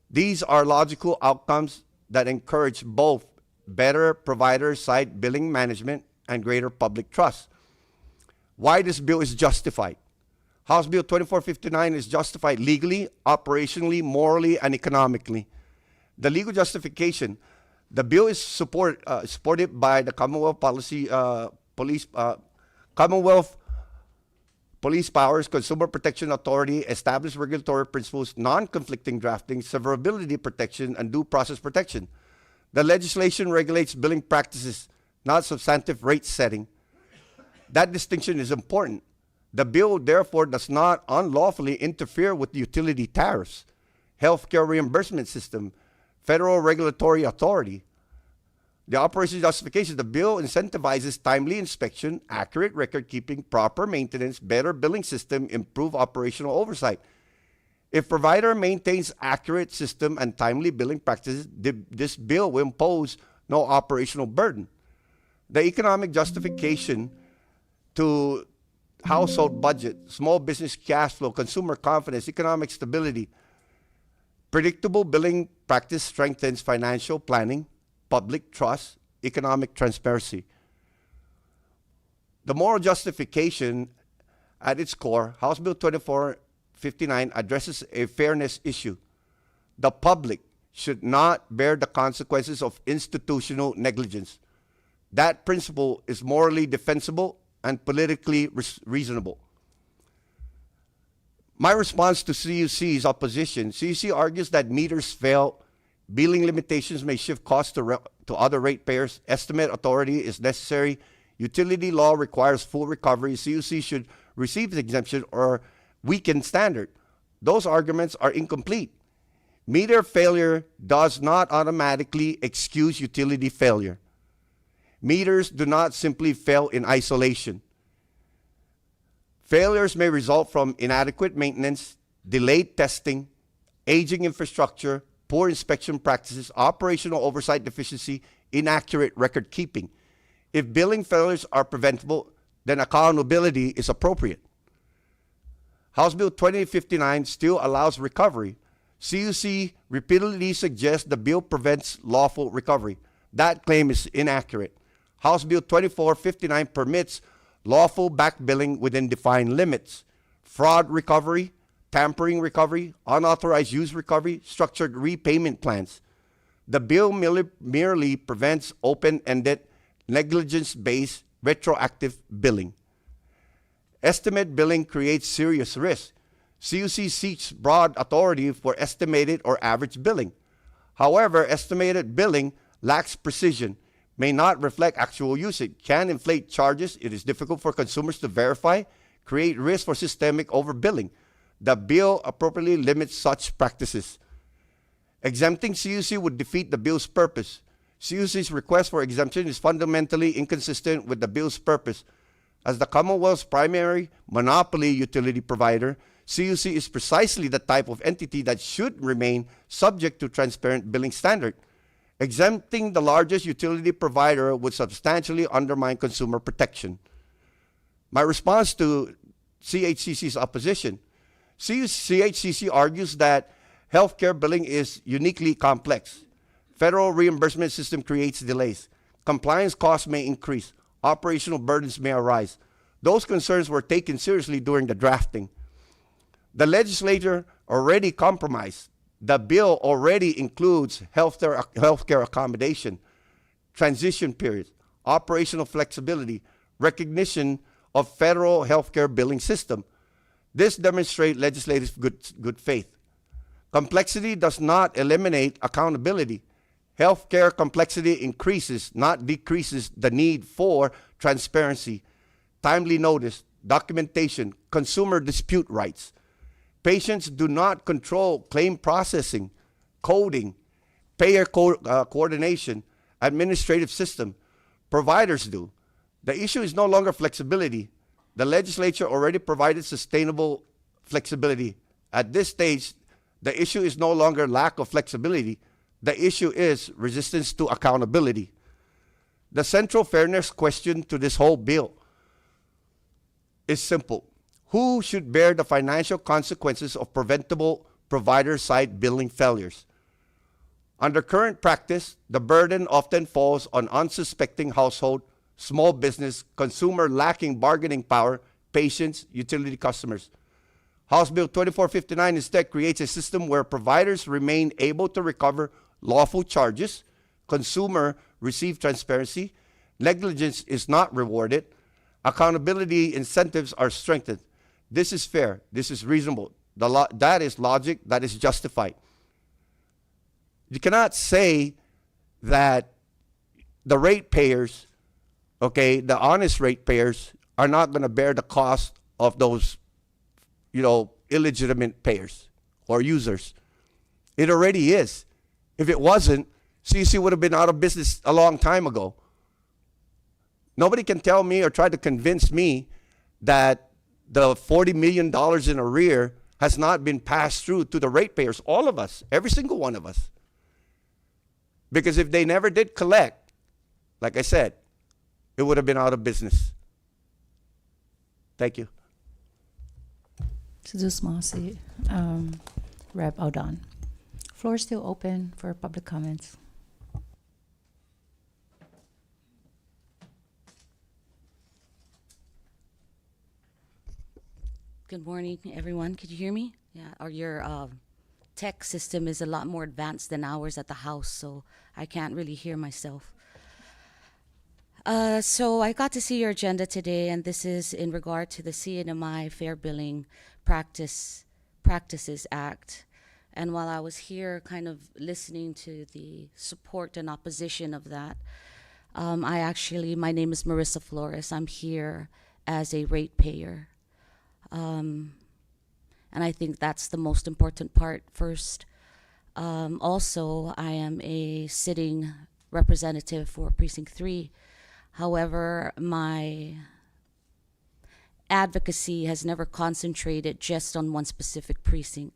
These are logical outcomes that encourage both better provider-side billing management and greater public trust. Why this bill is justified? House Bill 2459 is justified legally, operationally, morally, and economically. The legal justification: the bill is supported by the Commonwealth Police Powers, Consumer Protection Authority, established regulatory principles, non-conflicting drafting, severability protection, and due process protection. The legislation regulates billing practices, not substantive rate setting. That distinction is important. The bill, therefore, does not unlawfully interfere with utility tariffs, healthcare reimbursement system, federal regulatory authority. The operation justification: the bill incentivizes timely inspection, accurate record keeping, proper maintenance, better billing system, improved operational oversight. If provider maintains accurate system and timely billing practices, this bill will impose no operational burden. The economic justification to household budget, small business cash flow, consumer confidence, economic stability. Predictable billing practice strengthens financial planning, public trust, economic transparency. The moral justification at its core, House Bill 2459 addresses a fairness issue. The public should not bear the consequences of institutional negligence. That principle is morally defensible and politically reasonable. My response to CUC's opposition, CUC argues that meters fail, billing limitations may shift costs to other ratepayers, estimate authority is necessary, utility law requires full recovery, CUC should receive the exemption or weaken standard. Those arguments are incomplete. Meter failure does not automatically excuse utility failure. Meters do not simply fail in isolation. Failures may result from inadequate maintenance, delayed testing, aging infrastructure, poor inspection practices, operational oversight deficiency, inaccurate record keeping. If billing failures are preventable, then accountability is appropriate. House Bill 2059 still allows recovery. CUC repeatedly suggests the bill prevents lawful recovery. That claim is inaccurate. House Bill 2459 permits lawful back billing within defined limits. Fraud recovery, tampering recovery, unauthorized use recovery, structured repayment plans. The bill merely prevents open-ended, negligence-based, retroactive billing. Estimate billing creates serious risk. CUC seeks broad authority for estimated or average billing. However, estimated billing lacks precision, may not reflect actual usage, can inflate charges, it is difficult for consumers to verify, create risk for systemic overbilling. The bill appropriately limits such practices. Exempting CUC would defeat the bill's purpose. CUC's request for exemption is fundamentally inconsistent with the bill's purpose. As the Commonwealth's primary monopoly utility provider, CUC is precisely the type of entity that should remain subject to transparent billing standard. Exempting the largest utility provider would substantially undermine consumer protection. My response to CHCC's opposition, CHCC argues that healthcare billing is uniquely complex. Federal reimbursement system creates delays. Compliance costs may increase. Operational burdens may arise. Those concerns were taken seriously during the drafting. The legislature already compromised. The bill already includes healthcare accommodation, transition periods, operational flexibility, recognition of federal healthcare billing system. This demonstrates legislative good faith. Complexity does not eliminate accountability. Healthcare complexity increases, not decreases, the need for transparency, timely notice, documentation, consumer dispute rights. Patients do not control claim processing, coding, payer coordination, administrative system. Providers do. The issue is no longer flexibility. The legislature already provided sustainable flexibility. At this stage, the issue is no longer lack of flexibility. The issue is resistance to accountability. The central fairness question to this whole bill is simple. Who should bear the financial consequences of preventable provider-side billing failures? Under current practice, the burden often falls on unsuspecting household, small business, consumer lacking bargaining power, patients, utility customers. House Bill 2459 instead creates a system where providers remain able to recover lawful charges, consumer receive transparency, negligence is not rewarded, accountability incentives are strengthened. This is fair. This is reasonable. That is logic. That is justified. You cannot say that the ratepayers, okay, the honest ratepayers, are not going to bear the cost of those, illegitimate payers or users. It already is. If it wasn't, CC would have been out of business a long time ago. Nobody can tell me or try to convince me that the $40 million in arrear has not been passed through to the ratepayers, all of us, every single one of us. Because if they never did collect, like I said, it would have been out of business. Thank you. Suzusmasi, Rep. Odin. Floor is still open for public comments. Good morning, everyone. Could you hear me? Yeah, your tech system is a lot more advanced than ours at the house, so I can't really hear myself. So I got to see your agenda today, and this is in regard to the CNMI fair billing practice Practices Act. And while I was here kind of listening to the support and opposition of that, my name is Marissa Flores. I'm here as a ratepayer. And I think that's the most important part first. Also, I am a sitting representative for Precinct 3. However, my advocacy has never concentrated just on one specific precinct.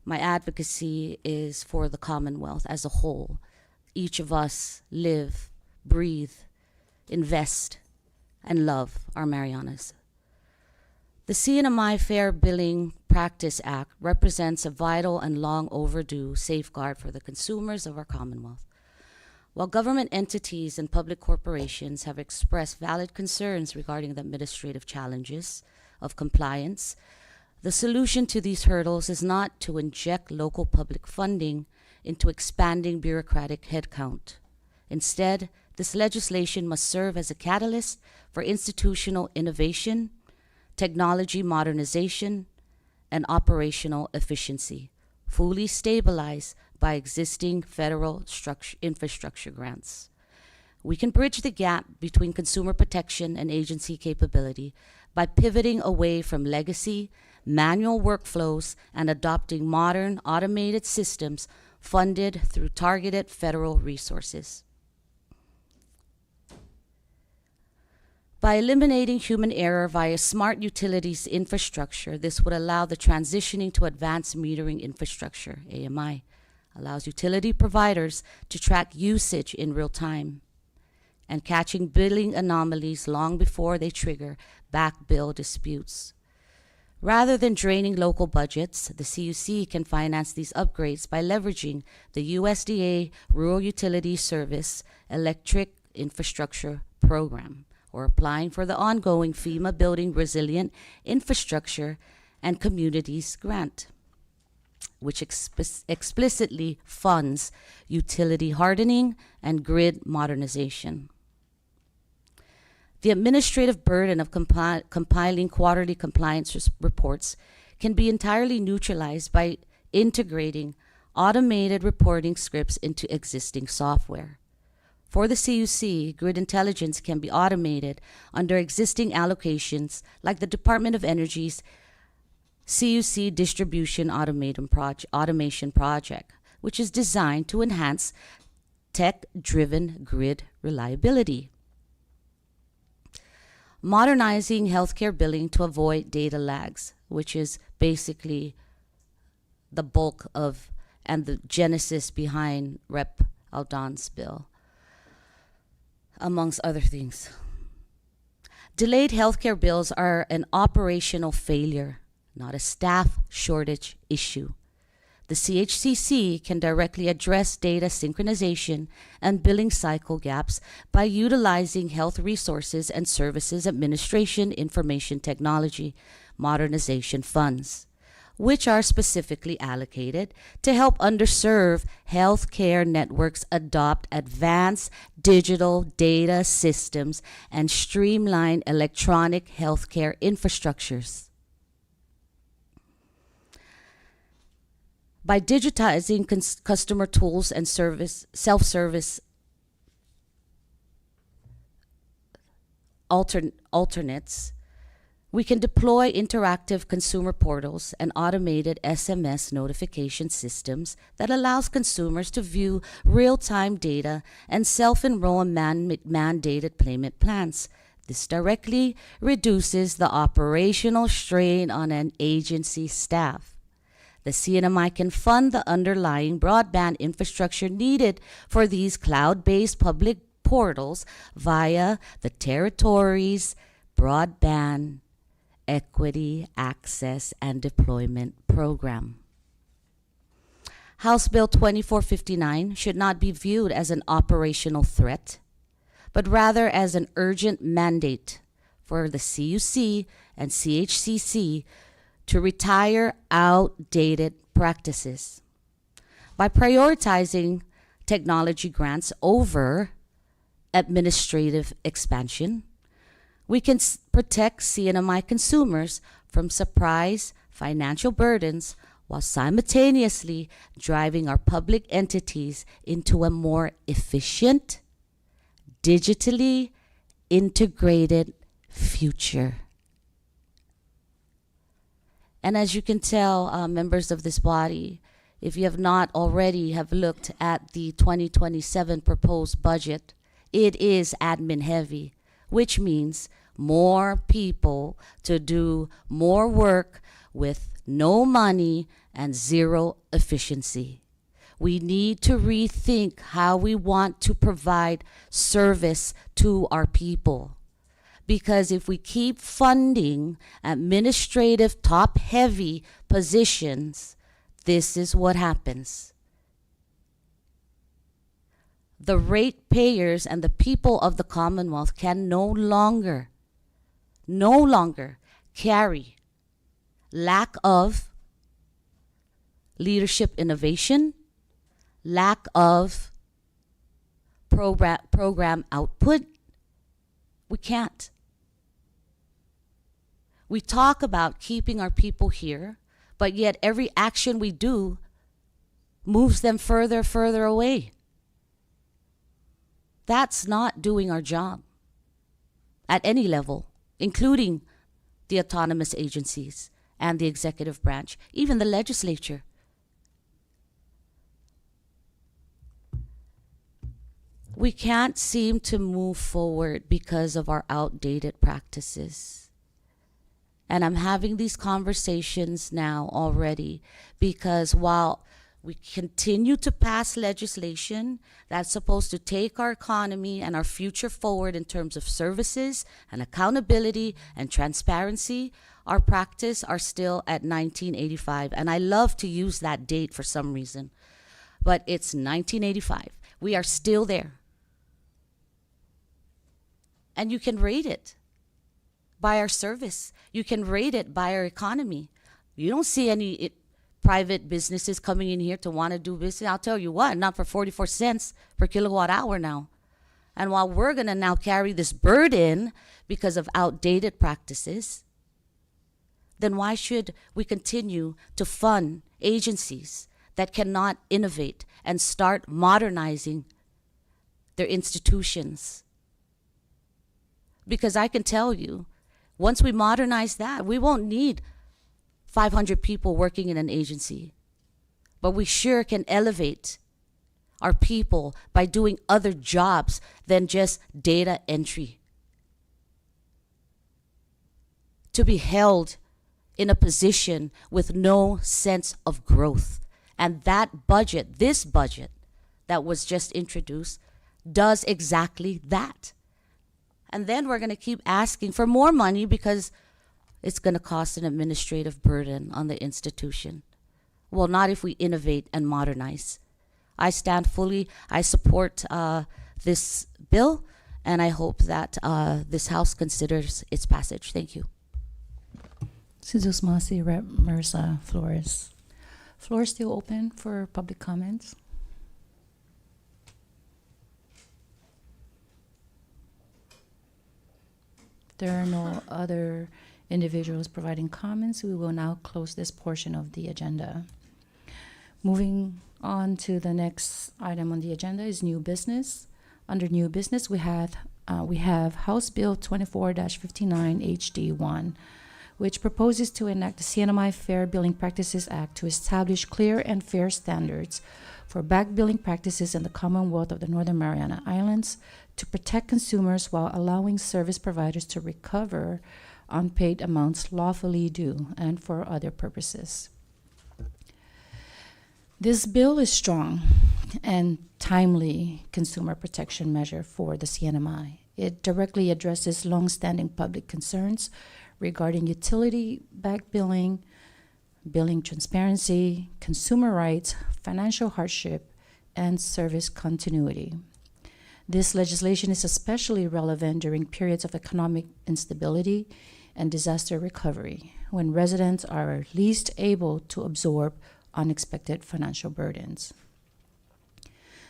My advocacy is for the Commonwealth as a whole. Each of us live, breathe, invest, and love our Marianas. The CNMI Fair Billing Practice Act represents a vital and long overdue safeguard for the consumers of our Commonwealth. While government entities and public corporations have expressed valid concerns regarding the administrative challenges of compliance, the solution to these hurdles is not to inject local public funding into expanding bureaucratic headcount. Instead, this legislation must serve as a catalyst for institutional innovation, technology modernization, and operational efficiency, fully stabilized by existing federal infrastructure grants. We can bridge the gap between consumer protection and agency capability by pivoting away from legacy, manual workflows, and adopting modern automated systems funded through targeted federal resources. By eliminating human error via smart utilities infrastructure, this would allow the transitioning to advanced metering infrastructure, AMI, allows utility providers to track usage in real time and catching billing anomalies long before they trigger back bill disputes. Rather than draining local budgets, the CUC can finance these upgrades by leveraging the USDA Rural Utility Service Electric Infrastructure Program, or applying for the ongoing FEMA Building Resilient Infrastructure and Communities Grant, which explicitly funds utility hardening and grid modernization. The administrative burden of compiling quarterly compliance reports can be entirely neutralized by integrating automated reporting scripts into existing software. For the CUC, grid intelligence can be automated under existing allocations like the Department of Energy's CUC Distribution Automation Project, which is designed to enhance tech-driven grid reliability. Modernizing healthcare billing to avoid data lags, which is basically the bulk of and the genesis behind Rep. Aldan's bill, amongst other things. Delayed healthcare bills are an operational failure, not a staff shortage issue. The CHCC can directly address data synchronization and billing cycle gaps by utilizing Health Resources and Services Administration Information Technology Modernization Funds, which are specifically allocated to help underserved healthcare networks adopt advanced digital data systems and streamline electronic healthcare infrastructures. By digitizing customer tools and self-service alternates, we can deploy interactive consumer portals and automated SMS notification systems that allows consumers to view real-time data and self-enroll in mandated payment plans. This directly reduces the operational strain on an agency staff. The CNMI can fund the underlying broadband infrastructure needed for these cloud-based public portals via the territory's Broadband Equity, Access, and Deployment Program. House Bill 2459 should not be viewed as an operational threat, but rather as an urgent mandate for the CUC and CHCC to retire outdated practices. By prioritizing technology grants over administrative expansion, we can protect CNMI consumers from surprise financial burdens while simultaneously driving our public entities into a more efficient, digitally integrated future. And as you can tell, members of this body, if you have not already have looked at the 2027 proposed budget, it is admin heavy, which means more people to do more work with no money and zero efficiency. We need to rethink how we want to provide service to our people. Because if we keep funding administrative top-heavy positions, this is what happens. The ratepayers and the people of the Commonwealth can no longer carry lack of leadership innovation, lack of program output. We can't. We talk about keeping our people here, but yet every action we do moves them further away. That's not doing our job at any level, including the autonomous agencies and the executive branch, even the legislature. We can't seem to move forward because of our outdated practices. And I'm having these conversations now already because while we continue to pass legislation that's supposed to take our economy and our future forward in terms of services and accountability and transparency, our practice are still at 1985. And I love to use that date for some reason, but it's 1985. We are still there. And you can rate it by our service. You can rate it by our economy. You don't see any private businesses coming in here to want to do business. I'll tell you what, not for 44 cents per kilowatt hour now. And while we're going to now carry this burden because of outdated practices, then why should we continue to fund agencies that cannot innovate and start modernizing their institutions? Because I can tell you, once we modernize that, we won't need 500 people working in an agency. But we sure can elevate our people by doing other jobs than just data entry. To be held in a position with no sense of growth. And that budget, this budget that was just introduced, does exactly that. And then we're going to keep asking for more money because it's going to cost an administrative burden on the institution. Well, not if we innovate and modernize. I stand fully, I support this bill, and I hope that this House considers its passage. Thank you. Suzus Masi, Rep. Mirza Flores. Floor is still open for public comments. If there are no other individuals providing comments, we will now close this portion of the agenda. Moving on to the next item on the agenda is new business. Under new business, we have House Bill 24-59 HD1, which proposes to enact the CNMI Fair Billing Practices Act to establish clear and fair standards for back billing practices in the Commonwealth of the Northern Mariana Islands to protect consumers while allowing service providers to recover unpaid amounts lawfully due and for other purposes. This bill is strong and timely consumer protection measure for the CNMI. It directly addresses long-standing public concerns regarding utility back billing, billing transparency, consumer rights, financial hardship, and service continuity. This legislation is especially relevant during periods of economic instability and disaster recovery, when residents are least able to absorb unexpected financial burdens.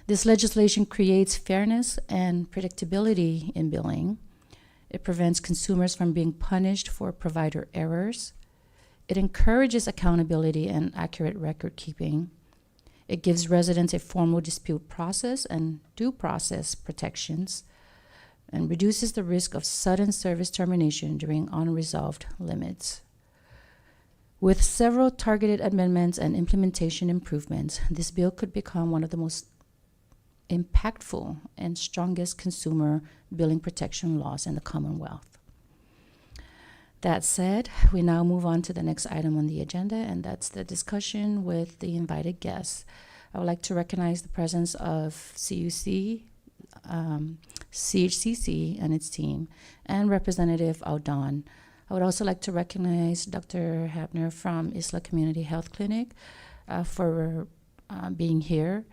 This legislation creates fairness and predictability in billing. It prevents consumers from being punished for provider errors. It encourages accountability and accurate record keeping. It gives residents a formal dispute process and due process protections, and reduces the risk of sudden service termination during unresolved limits. With several targeted amendments and implementation improvements, this bill could become one of the most impactful and strongest consumer billing protection laws in the Commonwealth. That said, we now move on to the next item on the agenda, and that's the discussion with the invited guests. I would like to recognize the presence of CUC, CHCC and its team, and Representative Odin. I would also like to recognize Dr. Hapner from Isla Community Health Clinic for being here.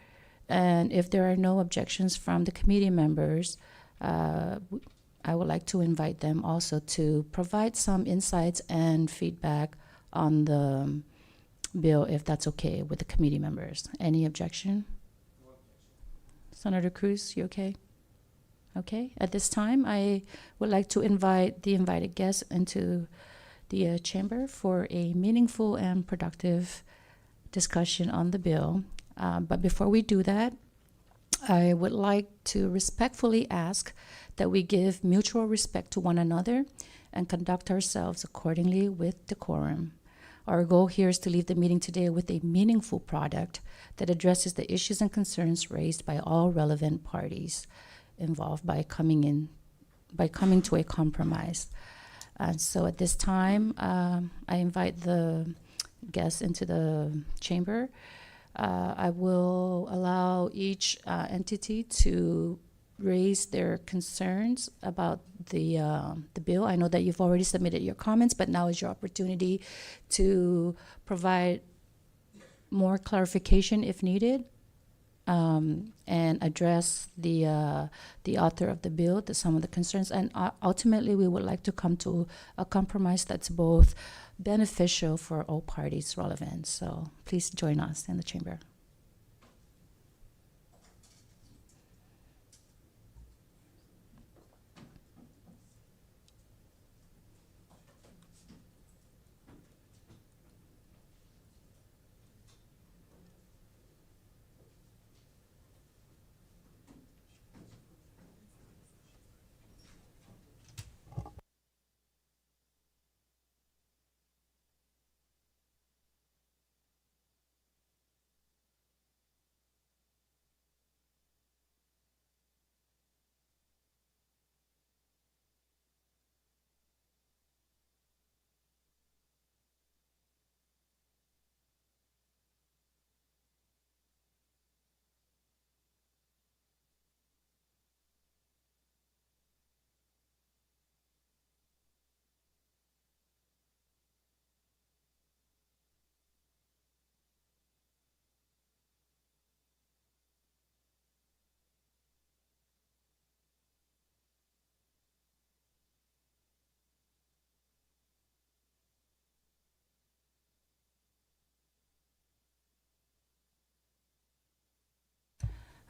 And if there are no objections from the committee members, I would like to invite them also to provide some insights and feedback on the bill, if that's okay with the committee members. Any objection? Senator Cruz, you okay? Okay. At this time, I would like to invite the invited guests into the chamber for a meaningful and productive discussion on the bill. But before we do that, I would like to respectfully ask that we give mutual respect to one another and conduct ourselves accordingly with decorum. Our goal here is to leave the meeting today with a meaningful product that addresses the issues and concerns raised by all relevant parties involved by coming to a compromise. And so at this time, I invite the guests into the chamber. I will allow each entity to raise their concerns about the bill. I know that you've already submitted your comments, but now is your opportunity to provide more clarification if needed, and address the author of the bill, some of the concerns. And ultimately, we would like to come to a compromise that's both beneficial for all parties relevant. So please join us in the chamber.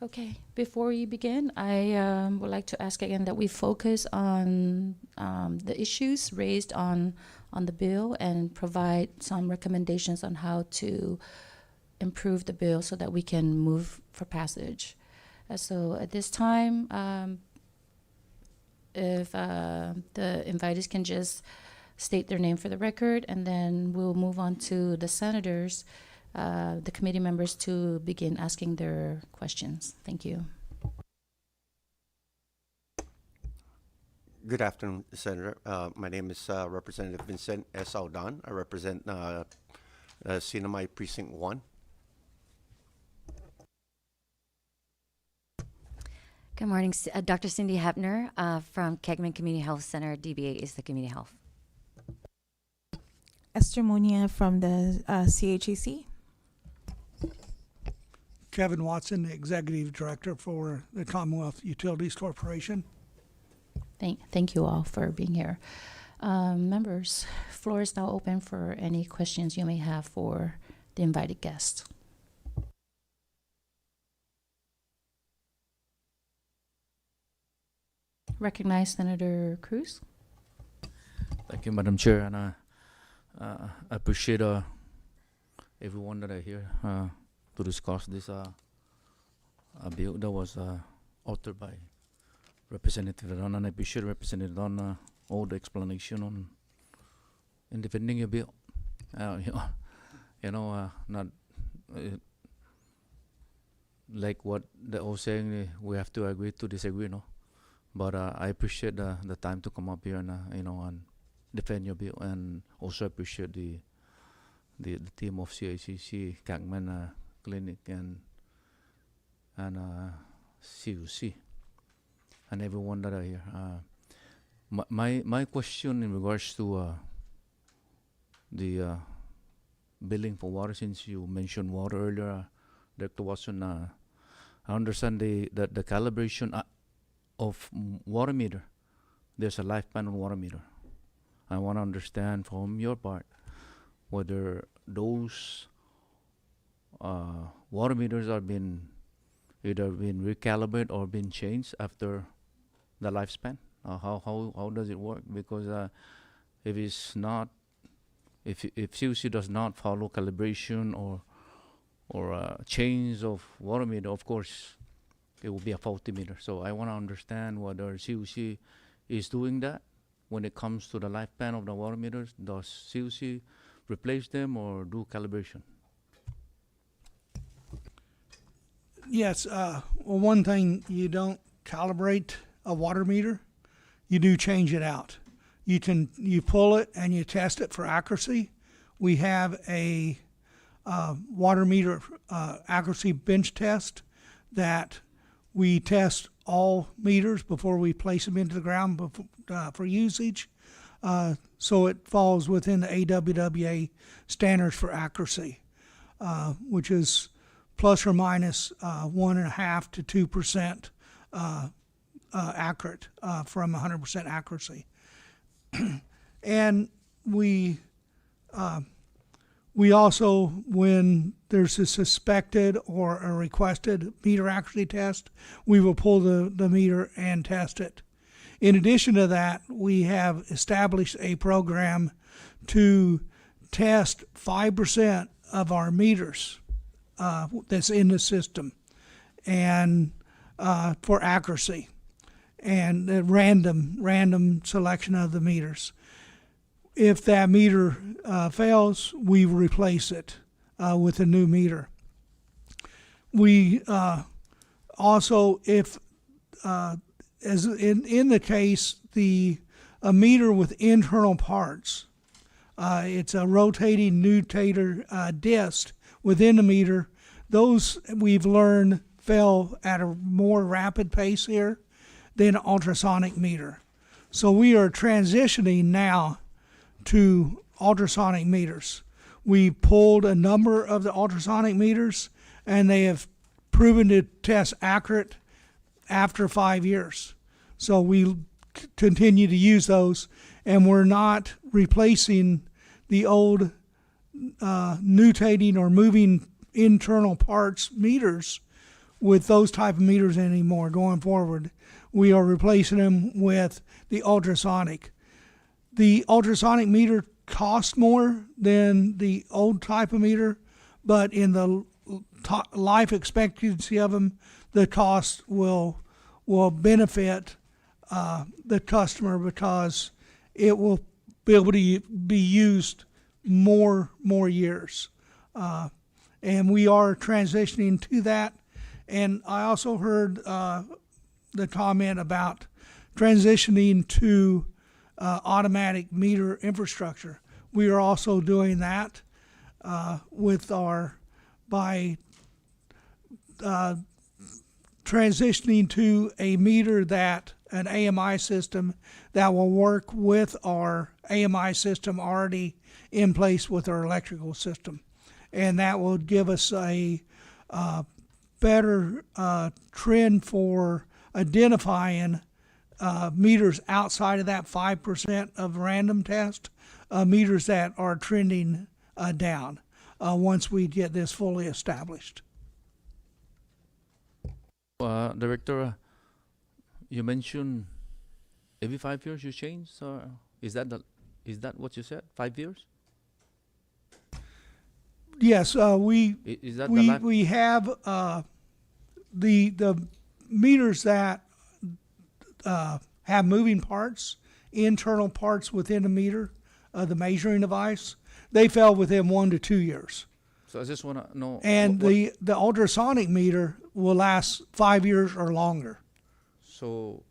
Okay, before we begin, I would like to ask again that we focus on the issues raised on the bill and provide some recommendations on how to improve the bill so that we can move for passage. So at this time, if the invitees can just state their name for the record, and then we'll move on to the senators, the committee members, to begin asking their questions. Thank you. Good afternoon, Senator. My name is Representative Vincent S. Odin. I represent Sinamay Precinct 1. Good morning, Dr. Cindy Hepner from Kegman Community Health Center, DBA Isla Community Health. Esther Munia from the CHCC. Kevin Watson, the Executive Director for the Commonwealth Utilities Corporation. Thank you all for being here. Members, floor is now open for any questions you may have for the invited guests. Recognize Senator Cruz. Thank you, Madam Chair. And I appreciate everyone that are here to discuss this bill that was authored by Representative Don, and I appreciate Representative Don all the explanation on in defending your bill. Not like what they all saying. We have to agree to disagree, no. But I appreciate the time to come up here and and defend your bill, and also appreciate the team of CHCC, Kangman Clinic, and CUC, and everyone that are here. My question in regards to the billing for water, since you mentioned water earlier, Dr. Watson, I understand the calibration of water meter. There's a lifespan on water meter. I want to understand from your part whether those water meters are either been recalibrated or been changed after the lifespan. How does it work? Because if it's not, if CUC does not follow calibration or change of water meter, of course it will be a faulty meter. So I want to understand whether CUC is doing that when it comes to the lifespan of the water meters. Does CUC replace them or do calibration? Yes. Well, one thing, you don't calibrate a water meter. You do change it out. You pull it and you test it for accuracy. We have a water meter accuracy bench test that we test all meters before we place them into the ground for usage. So it falls within the AWWA standards for accuracy, which is plus or minus 1.5% to 2% accurate from 100% accuracy. And we also, when there's a suspected or a requested meter accuracy test, we will pull the meter and test it. In addition to that, we have established a program to test 5% of our meters that's in the system, and for accuracy, and a random selection of the meters. If that meter fails, we replace it with a new meter. We also, if as in the case, a meter with internal parts, it's a rotating nutator disc within the meter. Those, we've learned, fail at a more rapid pace here than an ultrasonic meter. So we are transitioning now to ultrasonic meters. We pulled a number of the ultrasonic meters, and they have proven to test accurate after 5 years. So we continue to use those, and we're not replacing the old nutating or moving internal parts meters with those type of meters anymore going forward. We are replacing them with the ultrasonic. The ultrasonic meter costs more than the old type of meter, but in the life expectancy of them, the cost will benefit the customer, because it will be able to be used more years. And we are transitioning to that. And I also heard the comment about transitioning to automatic meter infrastructure. We are also doing that by transitioning to a meter an AMI system that will work with our AMI system already in place with our electrical system. And that will give us a better trend for identifying meters outside of that 5% of random test, meters that are trending down once we get this fully established. Director, you mentioned every 5 years you change. So is that what you said? 5 years? Yes, we Is that the life? we have the meters that have moving parts, internal parts within a meter, the measuring device. They fell within 1 to 2 years, So I just want to know. and the ultrasonic meter will last 5 years or longer. So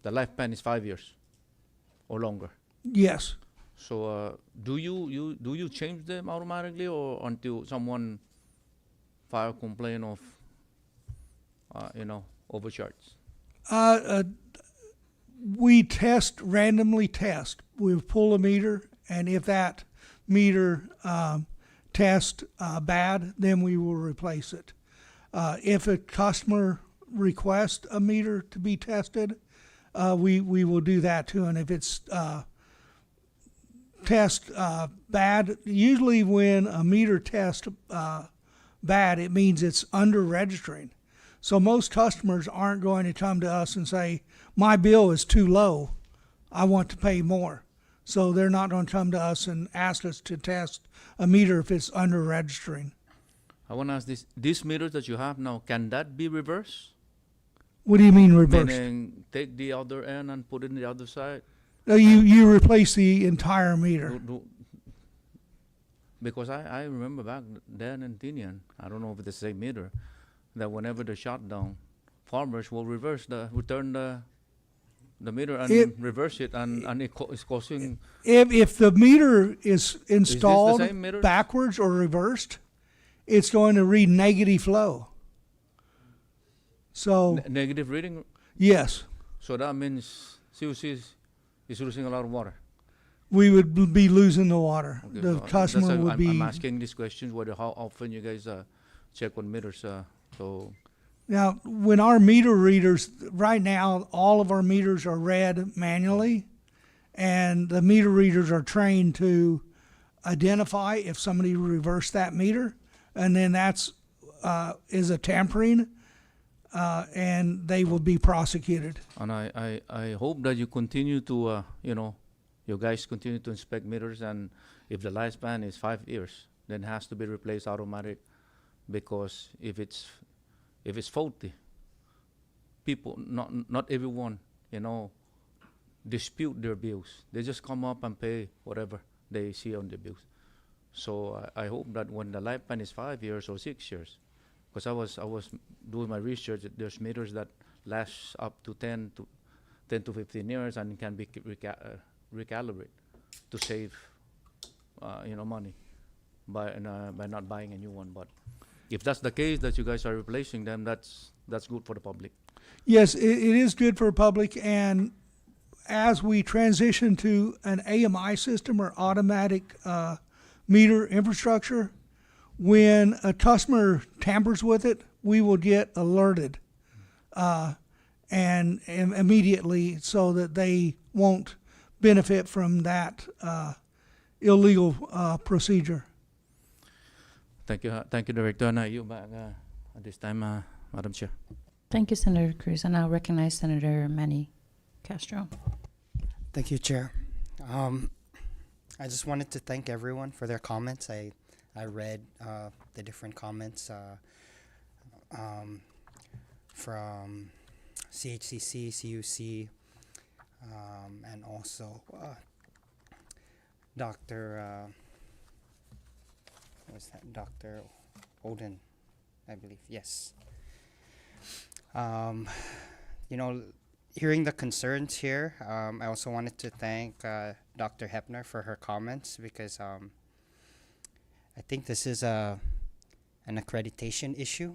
the lifespan is 5 years or longer. Yes. So do you change them automatically or until someone file complaint of overcharge? We randomly test. We pull a meter, and if that meter tests bad, then we will replace it. If a customer requests a meter to be tested, we will do that too. And if it's test bad, usually when a meter tests bad, it means it's under registering. So most customers aren't going to come to us and say, my bill is too low, I want to pay more. So they're not going to come to us and ask us to test a meter if it's under registering. I want to ask this: these meters that you have now, can that be reversed? What do you mean reversed? Meaning take the other end and put it in the other side? You replace the entire meter. Because I remember back then in Tinian, I don't know if it's the same meter, that whenever they shut down, farmers will return the meter and reverse it, and it's causing. If the meter is installed same meter? backwards or reversed, it's going to read negative flow. So Negative reading. yes, So that means COC is losing a lot of water. we would be losing the water. Okay, The so customer that's why would be. I'm asking these questions. How often you guys check on meters? So Now, when our meter readers, right now, all of our meters are read manually, and the meter readers are trained to identify if somebody reversed that meter, and then that's is a tampering, and they will be prosecuted. and I hope that you continue to you guys continue to inspect meters, and if the lifespan is 5 years, then it has to be replaced automatic, because if it's faulty, people, not everyone, dispute their bills. They just come up and pay whatever they see on the bills. So I hope that when the lifespan is 5 years or 6 years, because I was doing my research, there's meters that last up to 10 to 15 years and can be recalibrate to save money by not buying a new one. But if that's the case, that you guys are replacing them, that's good for the public. Yes, it is good for public, and as we transition to an AMI system or automatic meter infrastructure, when a customer tampers with it, we will get alerted and immediately, so that they won't benefit from that illegal procedure. Thank you, Director. And I yield back at this time, Madam Chair. Thank you, Senator Cruz. And I'll recognize Senator Manny Castro. Thank you, Chair. I just wanted to thank everyone for their comments. I read the different comments from CHCC, CUC, and also Dr. Dr. Odin, I believe. Yes. Hearing the concerns here, I also wanted to thank Dr. Hepner for her comments, because I think this is an accreditation issue,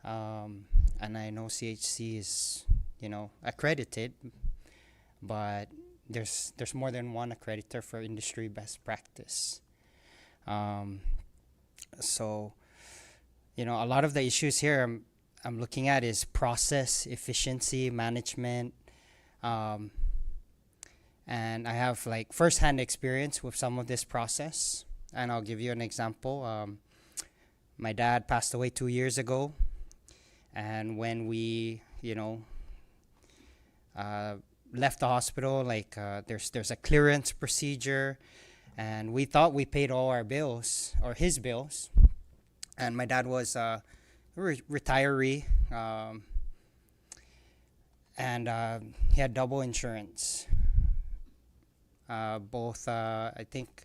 and I know CHC is accredited, but there's more than one accreditor for industry best practice. So a lot of the issues here I'm looking at is process efficiency management, and I have first-hand experience with some of this process. And I'll give you an example. My dad passed away 2 years ago, and when we left the hospital, there's a clearance procedure, And we thought we paid all our bills, or his bills. And my dad was a retiree, and he had double insurance. Both, I think,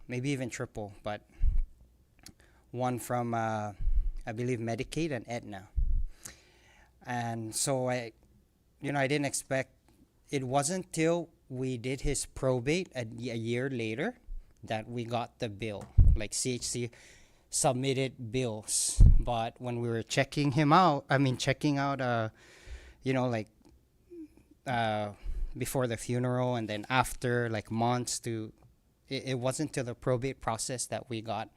maybe even triple, but one from, I believe, Medicaid and Aetna. And so I didn't expect, it wasn't till we did his probate a year later that we got the bill. Like CHC submitted bills, but when we were checking out, before the funeral and then after, like months it wasn't till the probate process that we got,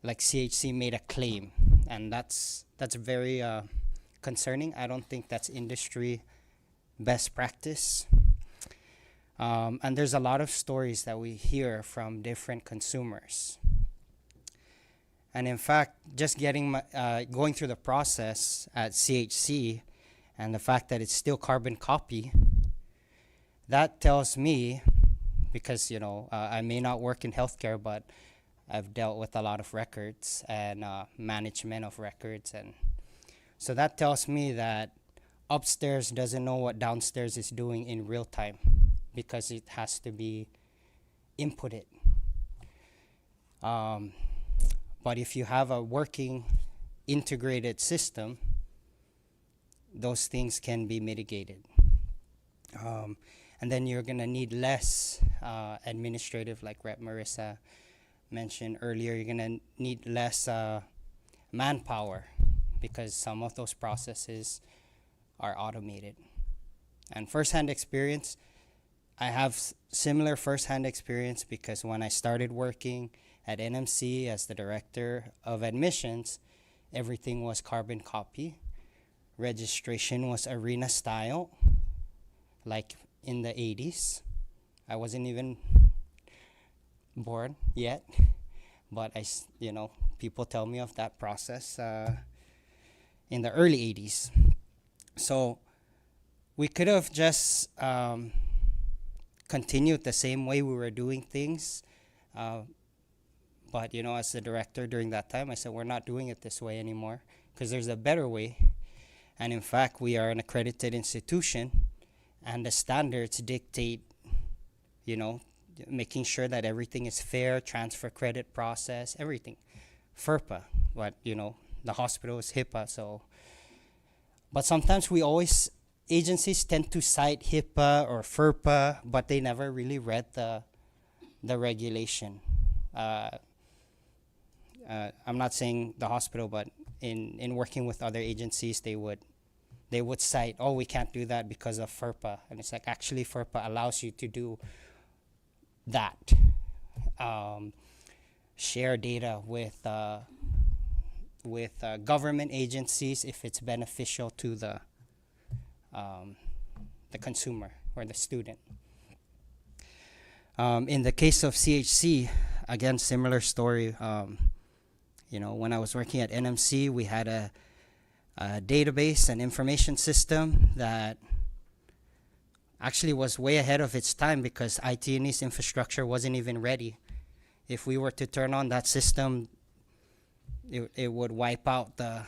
like CHC made a claim, and that's very concerning. I don't think that's industry best practice. And there's a lot of stories that we hear from different consumers. And in fact, just going through the process at CHC and the fact that it's still carbon copy, that tells me, because I may not work in healthcare, but I've dealt with a lot of records and management of records, and so that tells me that upstairs doesn't know what downstairs is doing in real time, because it has to be inputted. But if you have a working integrated system, those things can be mitigated. And then you're gonna need less administrative, like Rep. Marissa mentioned earlier. You're gonna need less manpower, because some of those processes are automated. And firsthand experience, I have similar firsthand experience, because when I started working at NMC as the director of admissions, everything was carbon copy. Registration was arena style, like in the 80s. I wasn't even born yet, but people tell me of that process in the early 80s. So we could have just continued the same way we were doing things. But, as the director during that time, I said, we're not doing it this way anymore, because there's a better way. And in fact, we are an accredited institution, and the standards dictate, making sure that everything is fair, transfer credit process, everything. FERPA, but, the hospital is HIPAA, so. But sometimes agencies tend to cite HIPAA or FERPA, but they never really read the regulation. I'm not saying the hospital, but in working with other agencies, they would cite, oh, we can't do that because of FERPA. And it's like, actually, FERPA allows you to do that. Share data with government agencies if it's beneficial to the consumer or the student. In the case of CHC, again, similar story. When I was working at NMC, we had a database and information system that actually was way ahead of its time, because IT&E's infrastructure wasn't even ready. If we were to turn on that system, it would wipe out the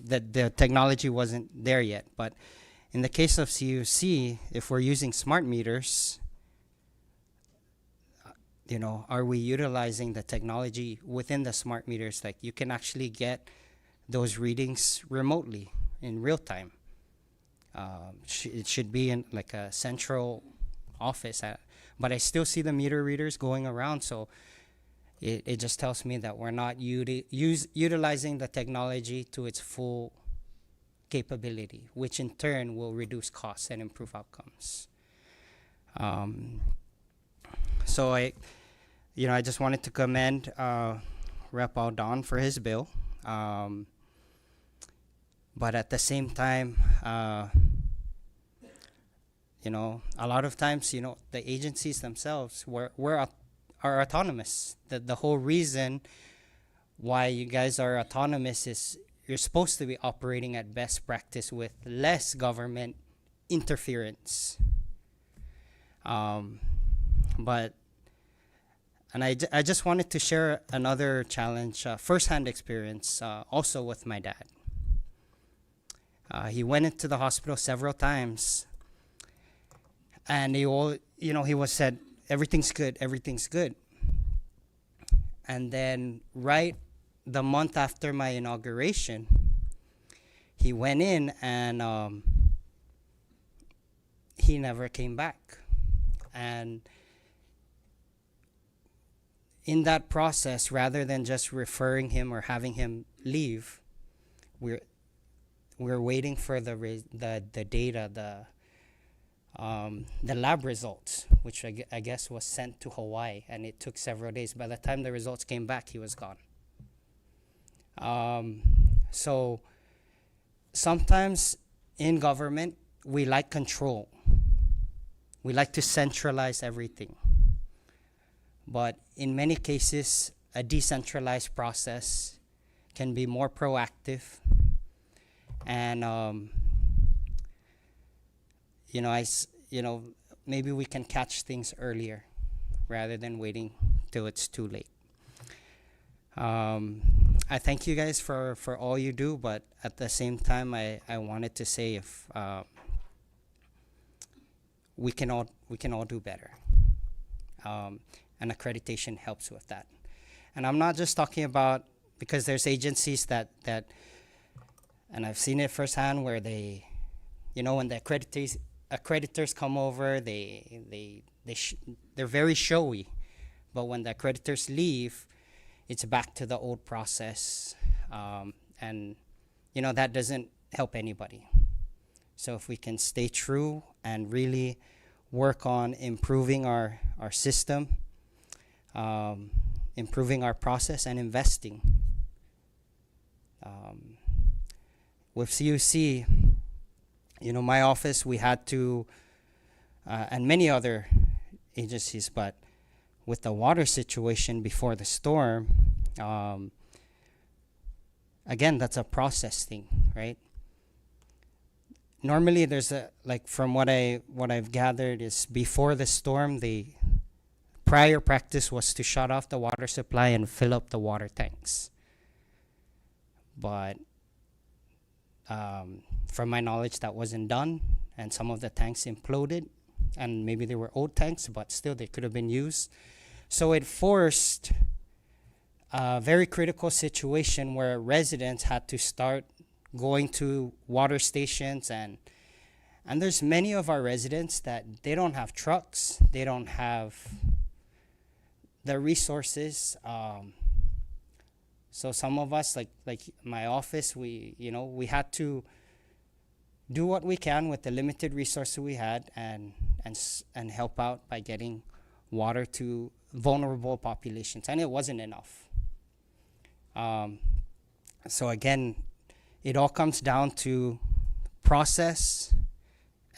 the technology wasn't there yet. But in the case of CUC, if we're using smart meters, are we utilizing the technology within the smart meters? Like, you can actually get those readings remotely in real time. It should be in like a central office, but I still see the meter readers going around. So it just tells me that we're not utilizing the technology to its full capability, which in turn will reduce costs and improve outcomes. So I just wanted to commend Rep. Odin for his bill. But at the same time, a lot of times, the agencies themselves are autonomous. The whole reason why you guys are autonomous is you're supposed to be operating at best practice with less government interference. But and I just wanted to share another challenge, firsthand experience, also with my dad. He went into the hospital several times, and he was said everything's good, everything's good. And then right the month after my inauguration, he went in and he never came back. And in that process, rather than just referring him or having him leave, we're waiting for the data, the lab results, which I guess was sent to Hawaii, and it took several days. By the time the results came back, he was gone. So sometimes in government, we like control. We like to centralize everything. But in many cases, a decentralized process can be more proactive. And, maybe we can catch things earlier rather than waiting till it's too late. I thank you guys for all you do, but at the same time, I wanted to say if we can all do better. And accreditation helps with that. And I'm not just talking about, because there's agencies that and I've seen it firsthand where they, when the accreditors come over, they're very showy, but when the accreditors leave, it's back to the old process, and that doesn't help anybody. So if we can stay true and really work on improving our system, improving our process, and investing. With CUC, my office, we had to, and many other agencies, but with the water situation before the storm, again, that's a process thing, right? Normally, there's from what I've gathered is before the storm, the prior practice was to shut off the water supply and fill up the water tanks. But from my knowledge, that wasn't done, and some of the tanks imploded, and maybe they were old tanks, but still they could have been used. So it forced a very critical situation where residents had to start going to water stations, and there's many of our residents that they don't have trucks, they don't have the resources. So some of us, like my office, we had to do what we can with the limited resources we had and help out by getting water to vulnerable populations, and it wasn't enough. So again, it all comes down to process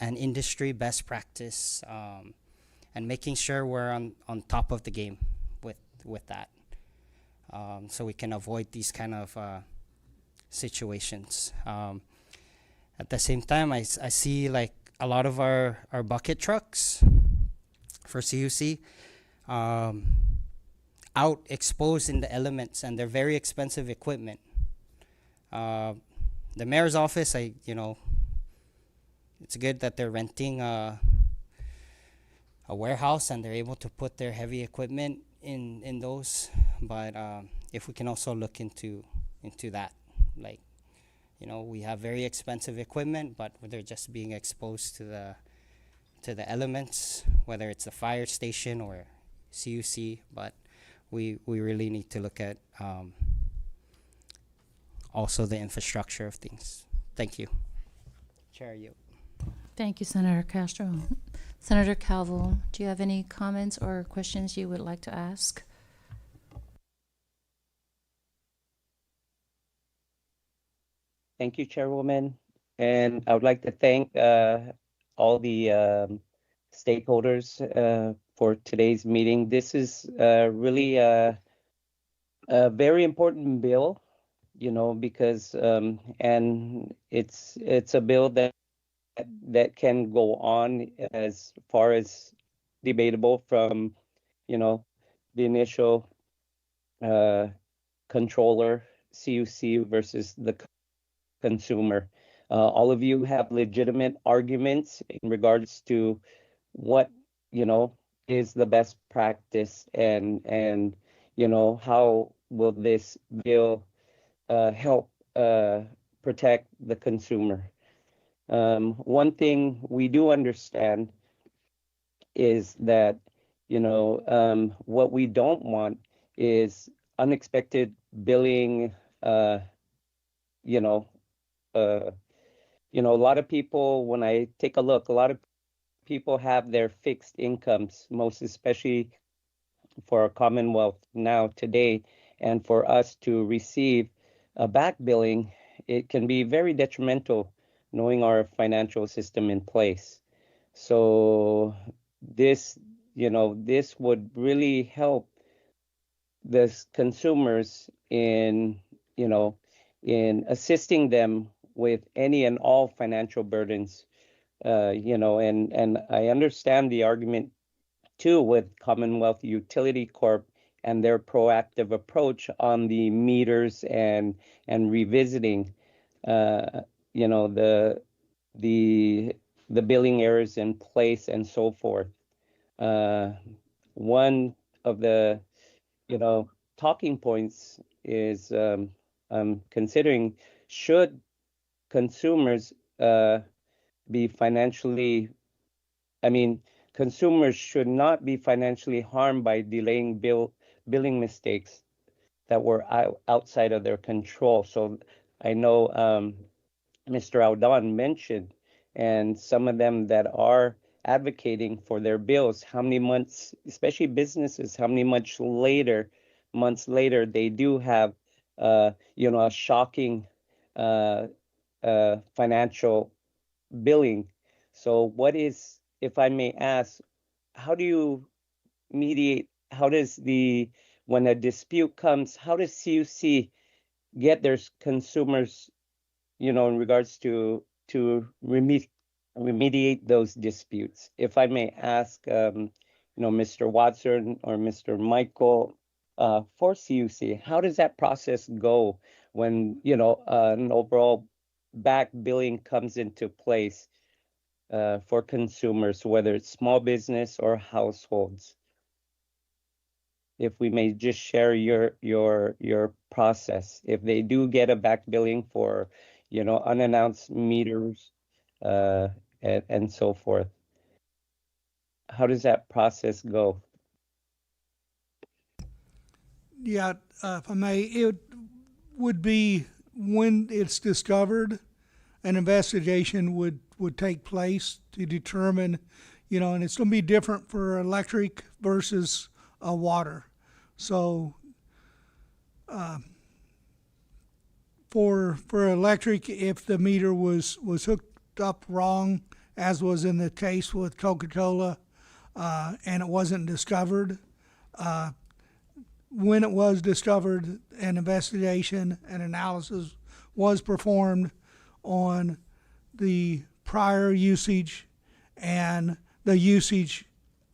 and industry best practice, and making sure we're on top of the game with that, so we can avoid these kind of situations. At the same time, I see like a lot of our bucket trucks for CUC out exposed in the elements, and they're very expensive equipment. The mayor's office, it's good that they're renting a warehouse and they're able to put their heavy equipment in those. But if we can also look into that, we have very expensive equipment, but they're just being exposed to the elements, whether it's the fire station or CUC. But we really need to look at also the infrastructure of things. Thank you. Chair, you. Thank you, Senator Castro. Senator Calvo, do you have any comments or questions you would like to ask? Thank you, Chairwoman. And I would like to thank all the stakeholders for today's meeting. This is really a very important bill, because and it's a bill that can go on as far as debatable from, you know, the initial controller, CUC versus the consumer. All of you have legitimate arguments in regards to what, you know, is the best practice, and you know, how will this bill help protect the consumer. One thing we do understand is that, you know, what we don't want is unexpected billing. You know, uh, you know, a lot of people, when I take a look, a lot of people have their fixed incomes, most especially for our Commonwealth now today, and for us to receive a back billing, it can be very detrimental knowing our financial system in place. So this, you know, this would really help the consumers in, you know, in assisting them with any and all financial burdens. You know, and I understand the argument too with Commonwealth Utility Corp and their proactive approach on the meters and revisiting, you know, the billing errors in place and so forth. One of the, you know, talking points is I'm considering, should consumers be financially, I mean, consumers should not be financially harmed by delaying billing mistakes that were outside of their control. So I know Mr. Audon mentioned, and some of them that are advocating for their bills, how many months, especially businesses, how many months later they do have, you know, a shocking financial billing. So what is, if I may ask, how do you mediate, how does when a dispute comes, how does CUC get their consumers, you know, in regards to remediate those disputes? If I may ask, you know, Mr. Watson or Mr. Michael, for CUC, how does that process go when, you know, an overall back billing comes into place for consumers, whether it's small business or households? If we may just share your process, if they do get a back billing for, you know, unannounced meters and so forth, how does that process go? Yeah, if I may, it would be when it's discovered, an investigation would take place to determine, you know, and it's going to be different for electric versus water. So for electric, if the meter was hooked up wrong, as was in the case with Coca-Cola, and it wasn't discovered, when it was discovered, an investigation and analysis was performed on the prior usage and the usage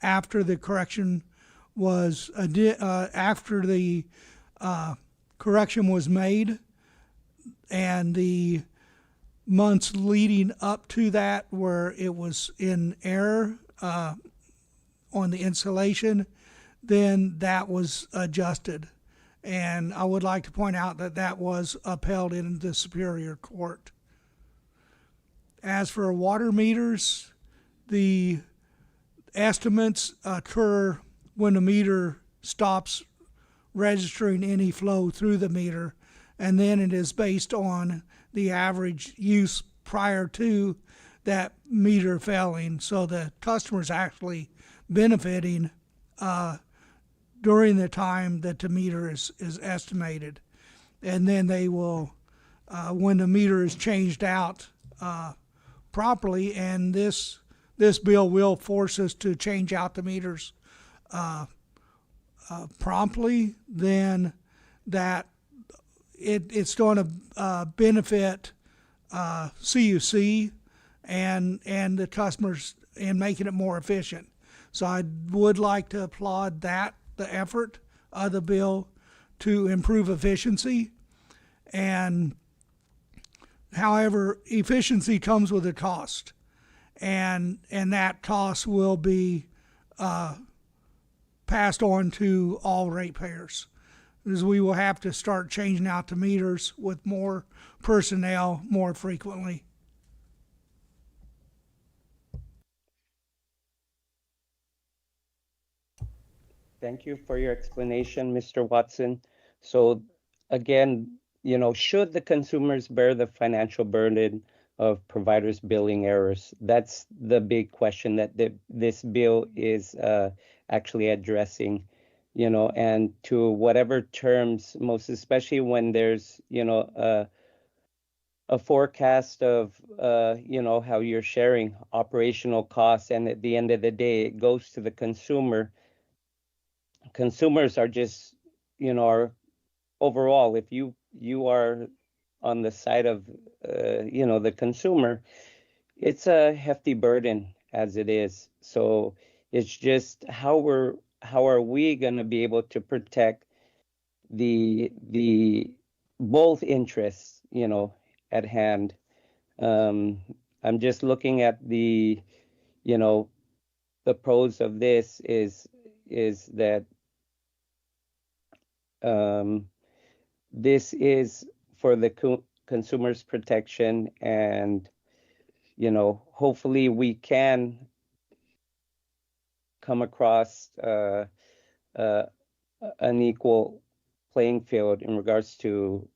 after the correction was after the correction was made, and the months leading up to that where it was in error on the installation, then that was adjusted. And I would like to point out that that was upheld in the Superior Court. As for water meters, the estimates occur when the meter stops registering any flow through the meter, and then it is based on the average use prior to that meter failing. So the customer's actually benefiting during the time that the meter is estimated. And then they will, when the meter is changed out properly, and this bill will force us to change out the meters promptly, then that it's going to benefit CUC and the customers in making it more efficient. So I would like to applaud the effort of the bill to improve efficiency. And however, efficiency comes with a cost, and that cost will be passed on to all ratepayers, because we will have to start changing out the meters with more personnel more frequently. Thank you for your explanation, Mr. Watson. So again, should the consumers bear the financial burden of providers' billing errors? That's the big question that this bill is actually addressing, and to whatever terms, most especially when there's, a forecast of, how you're sharing operational costs, and at the end of the day, it goes to the consumer. Consumers are just, are overall, if you are on the side of, the consumer, it's a hefty burden as it is. So it's just how are we going to be able to protect the both interests, at hand. I'm just looking at the pros of this is that this is for the consumer's protection, and hopefully we can come across an equal playing field in regards to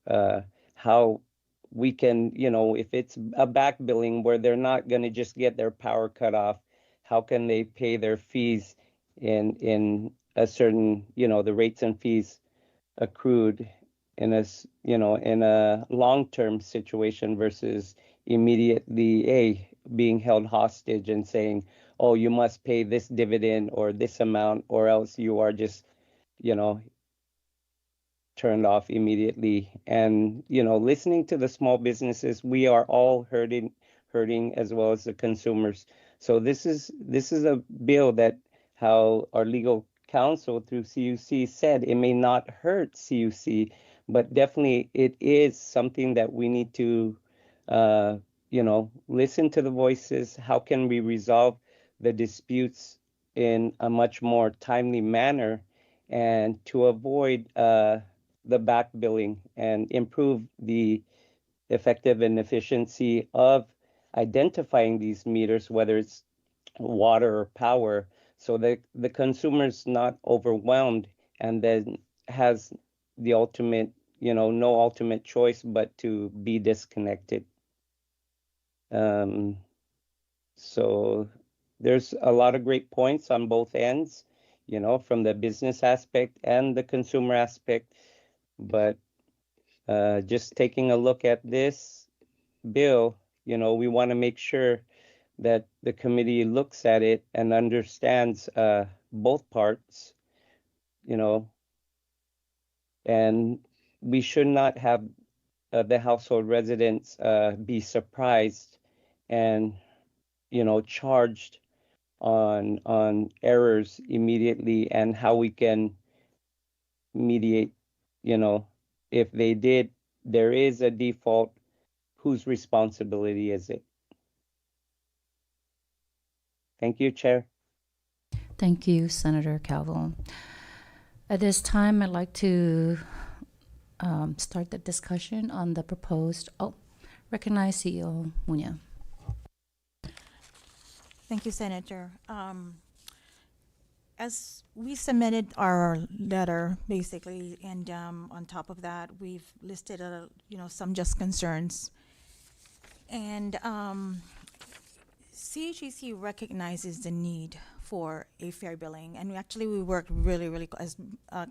how we can, if it's a back billing where they're not going to just get their power cut off, how can they pay their fees in a certain, the rates and fees accrued in in a long-term situation versus immediately being held hostage and saying, oh, you must pay this dividend or this amount, or else you are just, turned off immediately. And listening to the small businesses, we are all hurting as well as the consumers. So this is a bill that, how our legal counsel through CUC said, it may not hurt CUC, but definitely it is something that we need to listen to the voices. How can we resolve the disputes in a much more timely manner, and to avoid the back billing and improve the effective and efficiency of identifying these meters, whether it's water or power, so that the consumer's not overwhelmed and then has the ultimate, no ultimate choice but to be disconnected. So there's a lot of great points on both ends, from the business aspect and the consumer aspect. But just taking a look at this bill, we want to make sure that the committee looks at it and understands both parts, and we should not have the household residents be surprised and, charged on errors immediately, and how we can mediate, if there is a default, whose responsibility is it? Thank you, Chair. Thank you, Senator Calvo. At this time, I'd like to start the discussion on the proposed, recognize CEO Muña. Thank you, Senator. As we submitted our letter, basically, and on top of that, we've listed, some just concerns. And CHCC recognizes the need for a fair billing, and we worked really, as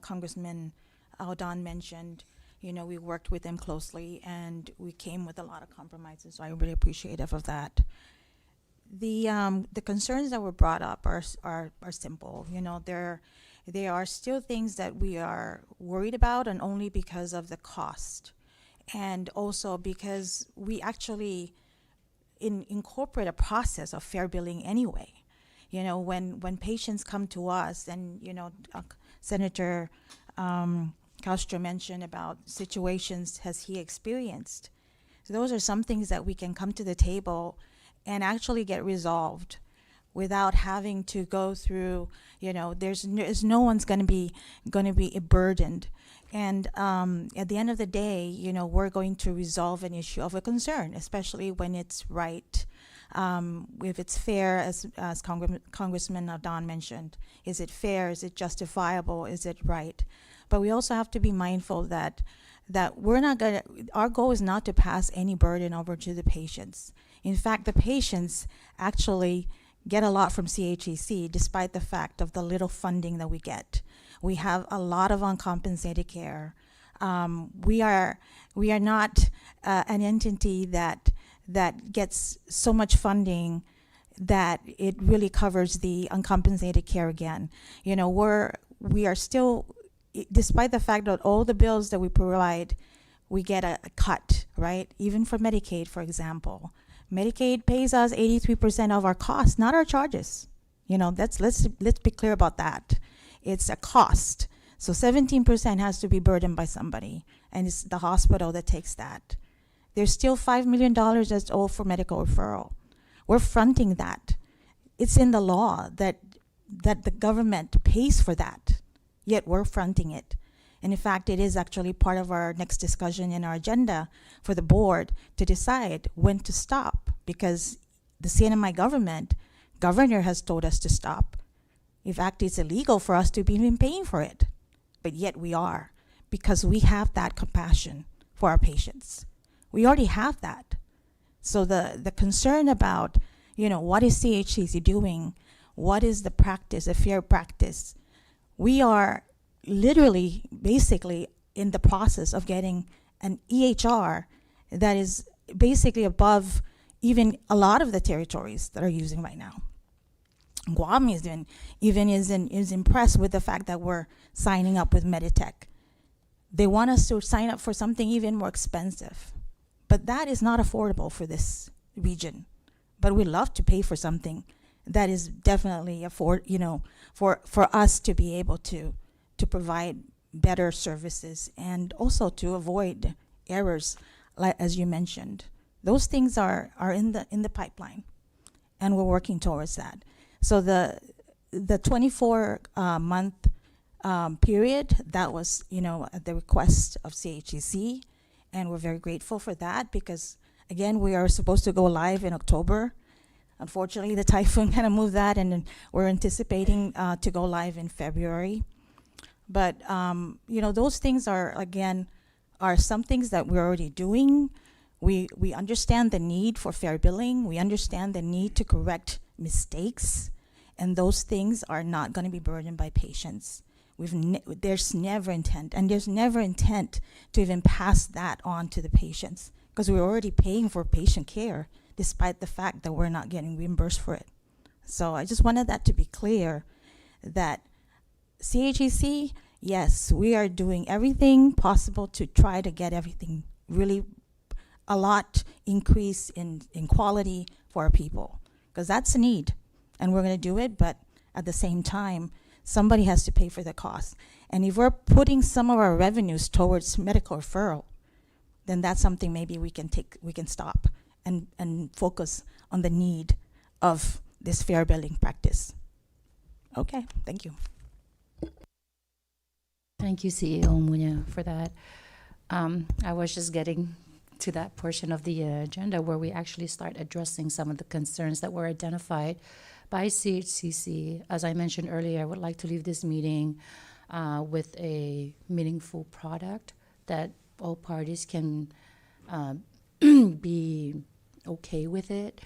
Congressman Odin mentioned, we worked with them closely, and we came with a lot of compromises, so I'm really appreciative of that. The concerns that were brought up are simple. There are still things that we are worried about, and only because of the cost, and also because we actually incorporate a process of fair billing anyway. When patients come to us, and Senator Castro mentioned about situations has he experienced. So those are some things that we can come to the table and actually get resolved without having to go through. There's no one's going to be burdened. And at the end of the day, we're going to resolve an issue of a concern, especially when it's right. If it's fair, as Congressman Odin mentioned, is it fair? Is it justifiable? Is it right? But we also have to be mindful that we're not gonna. Our goal is not to pass any burden over to the patients. In fact, the patients actually get a lot from CHCC, despite the fact of the little funding that we get. We have a lot of uncompensated care. We are not an entity that gets so much funding that it really covers the uncompensated care again. We are still, despite the fact that all the bills that we provide, we get a cut, right? Even for Medicaid, for example. Medicaid pays us 83% of our costs, not our charges. Let's be clear about that. It's a cost. So 17% has to be burdened by somebody, and it's the hospital that takes that. There's still $5 million that's owed for medical referral. We're fronting that. It's in the law that the government pays for that, yet we're fronting it. And in fact, it is actually part of our next discussion in our agenda for the board to decide when to stop, because the CNMI governor has told us to stop. In fact, it's illegal for us to be even paying for it, but yet we are, because we have that compassion for our patients. We already have that. So the concern about, what is CHCC doing? What is the practice, a fair practice? We are literally, basically, in the process of getting an EHR that is basically above even a lot of the territories that are using right now. Guam is impressed with the fact that we're signing up with Meditech. They want us to sign up for something even more expensive, but that is not affordable for this region. But we love to pay for something that is definitely for us to be able to provide better services, and also to avoid errors, like as you mentioned. Those things are in the pipeline, and we're working towards that. So the 24 month period, that was at the request of CHCC, and we're very grateful for that, because again, we are supposed to go live in October. Unfortunately, the typhoon kind of moved that, and then we're anticipating to go live in February. But those things are some things that we're already doing. We understand the need for fair billing. We understand the need to correct mistakes, and those things are not going to be burdened by patients. There's never intent to even pass that on to the patients, because we're already paying for patient care, despite the fact that we're not getting reimbursed for it. So I just wanted that to be clear, that CHCC, yes, we are doing everything possible to try to get everything really a lot increase in quality for our people, because that's a need, and we're going to do it. But at the same time, somebody has to pay for the cost. And if we're putting some of our revenues towards medical referral, then that's something maybe we can stop and focus on the need of this fair billing practice. Okay, thank you. Thank you, CEO Munya, for that. I was just getting to that portion of the agenda where we actually start addressing some of the concerns that were identified by CHCC. As I mentioned earlier, I would like to leave this meeting with a meaningful product that all parties can be okay with it,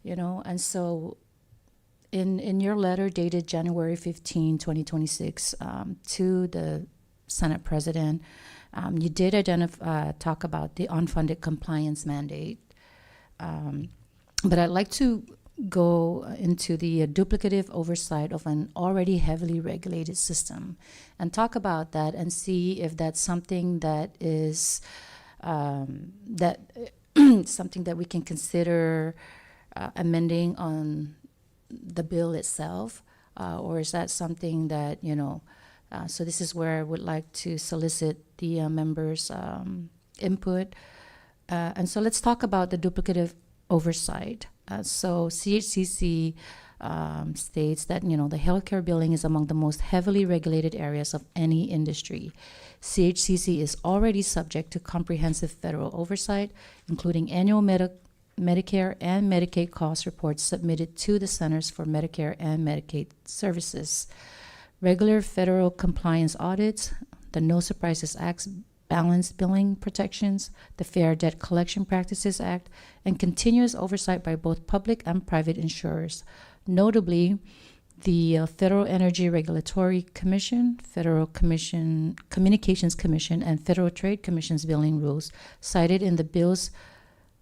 And so in your letter dated January 15, 2026, to the Senate President, you did talk about the unfunded compliance mandate. But I'd like to go into the duplicative oversight of an already heavily regulated system and talk about that and see if that's something that is something that we can consider amending on the bill itself, or is that something that, so this is where I would like to solicit the members' input. And so let's talk about the duplicative oversight. So CHCC states that, the healthcare billing is among the most heavily regulated areas of any industry. CHCC is already subject to comprehensive federal oversight, including annual Medicare and Medicaid cost reports submitted to the Centers for Medicare and Medicaid Services, regular federal compliance audits, the No Surprises Act, balanced billing protections, the Fair Debt Collection Practices Act, and continuous oversight by both public and private insurers. Notably, the Federal Energy Regulatory Commission, Federal Communications Commission, and Federal Trade Commission's billing rules cited in the bill's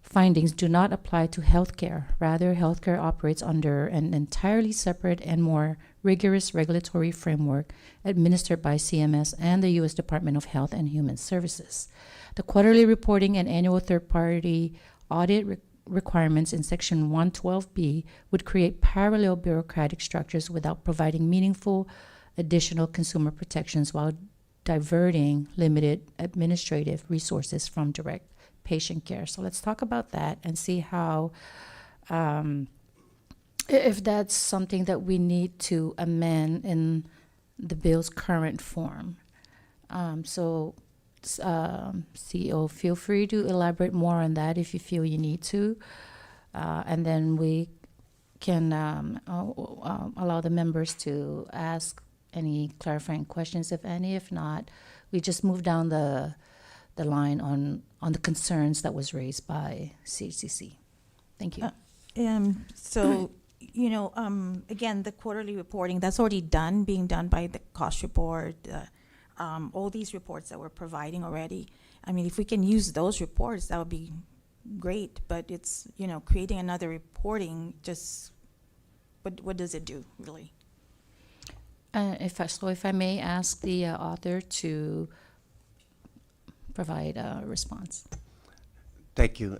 findings do not apply to healthcare. Rather, healthcare operates under an entirely separate and more rigorous regulatory framework administered by CMS and the U.S. Department of Health and Human Services. The quarterly reporting and annual third-party audit requirements in Section 112B would create parallel bureaucratic structures without providing meaningful additional consumer protections while diverting limited administrative resources from direct patient care. So let's talk about that and see how, if that's something that we need to amend in the bill's current form. CEO, feel free to elaborate more on that if you feel you need to. And then we can allow the members to ask any clarifying questions, if any. If not, we just move down the line on the concerns that was raised by CHCC. Thank you. Again, the quarterly reporting, that's already being done by the cost report, all these reports that we're providing already. I mean, if we can use those reports, that would be great, but it's, creating another reporting, just, what does it do, really? If I may ask the author to provide a response. Thank you,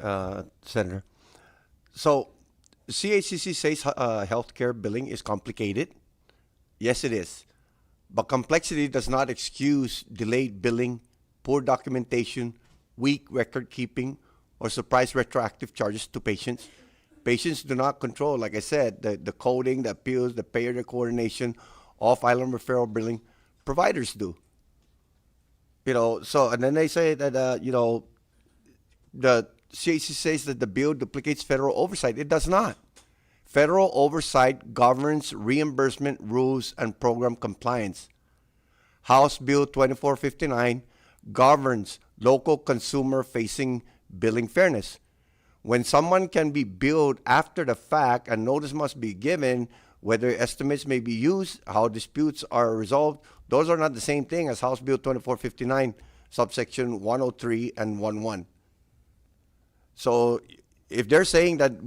Senator. So, CHCC says healthcare billing is complicated. Yes, it is. But complexity does not excuse delayed billing, poor documentation, weak record keeping, or surprise retroactive charges to patients. Patients do not control, like I said, the coding, the appeals, the payer coordination, off-island referral billing. Providers do. And then they say that, the CHC says that the bill duplicates federal oversight. It does not. Federal oversight governs reimbursement rules and program compliance. House Bill 2459 governs local consumer-facing billing fairness. When someone can be billed after the fact and notice must be given, whether estimates may be used, how disputes are resolved, those are not the same thing as House Bill 2459, subsection 103 and 11. So if they're saying that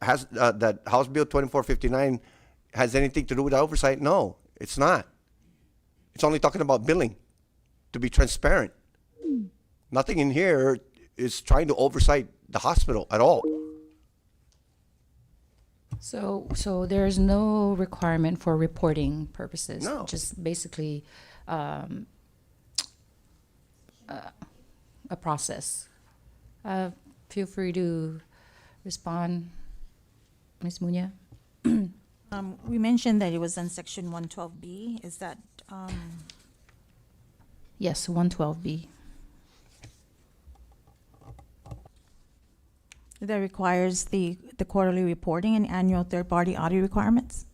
that House Bill 2459 has anything to do with oversight, no, it's not. It's only talking about billing, to be transparent. Nothing in here is trying to oversight the hospital at all. So there's no requirement for reporting purposes. No. Just basically a process. Feel free to respond, Ms. Munya. We mentioned that it was in Section 112B. Is that? Yes, 112B. That requires the quarterly reporting and annual third-party audit requirements?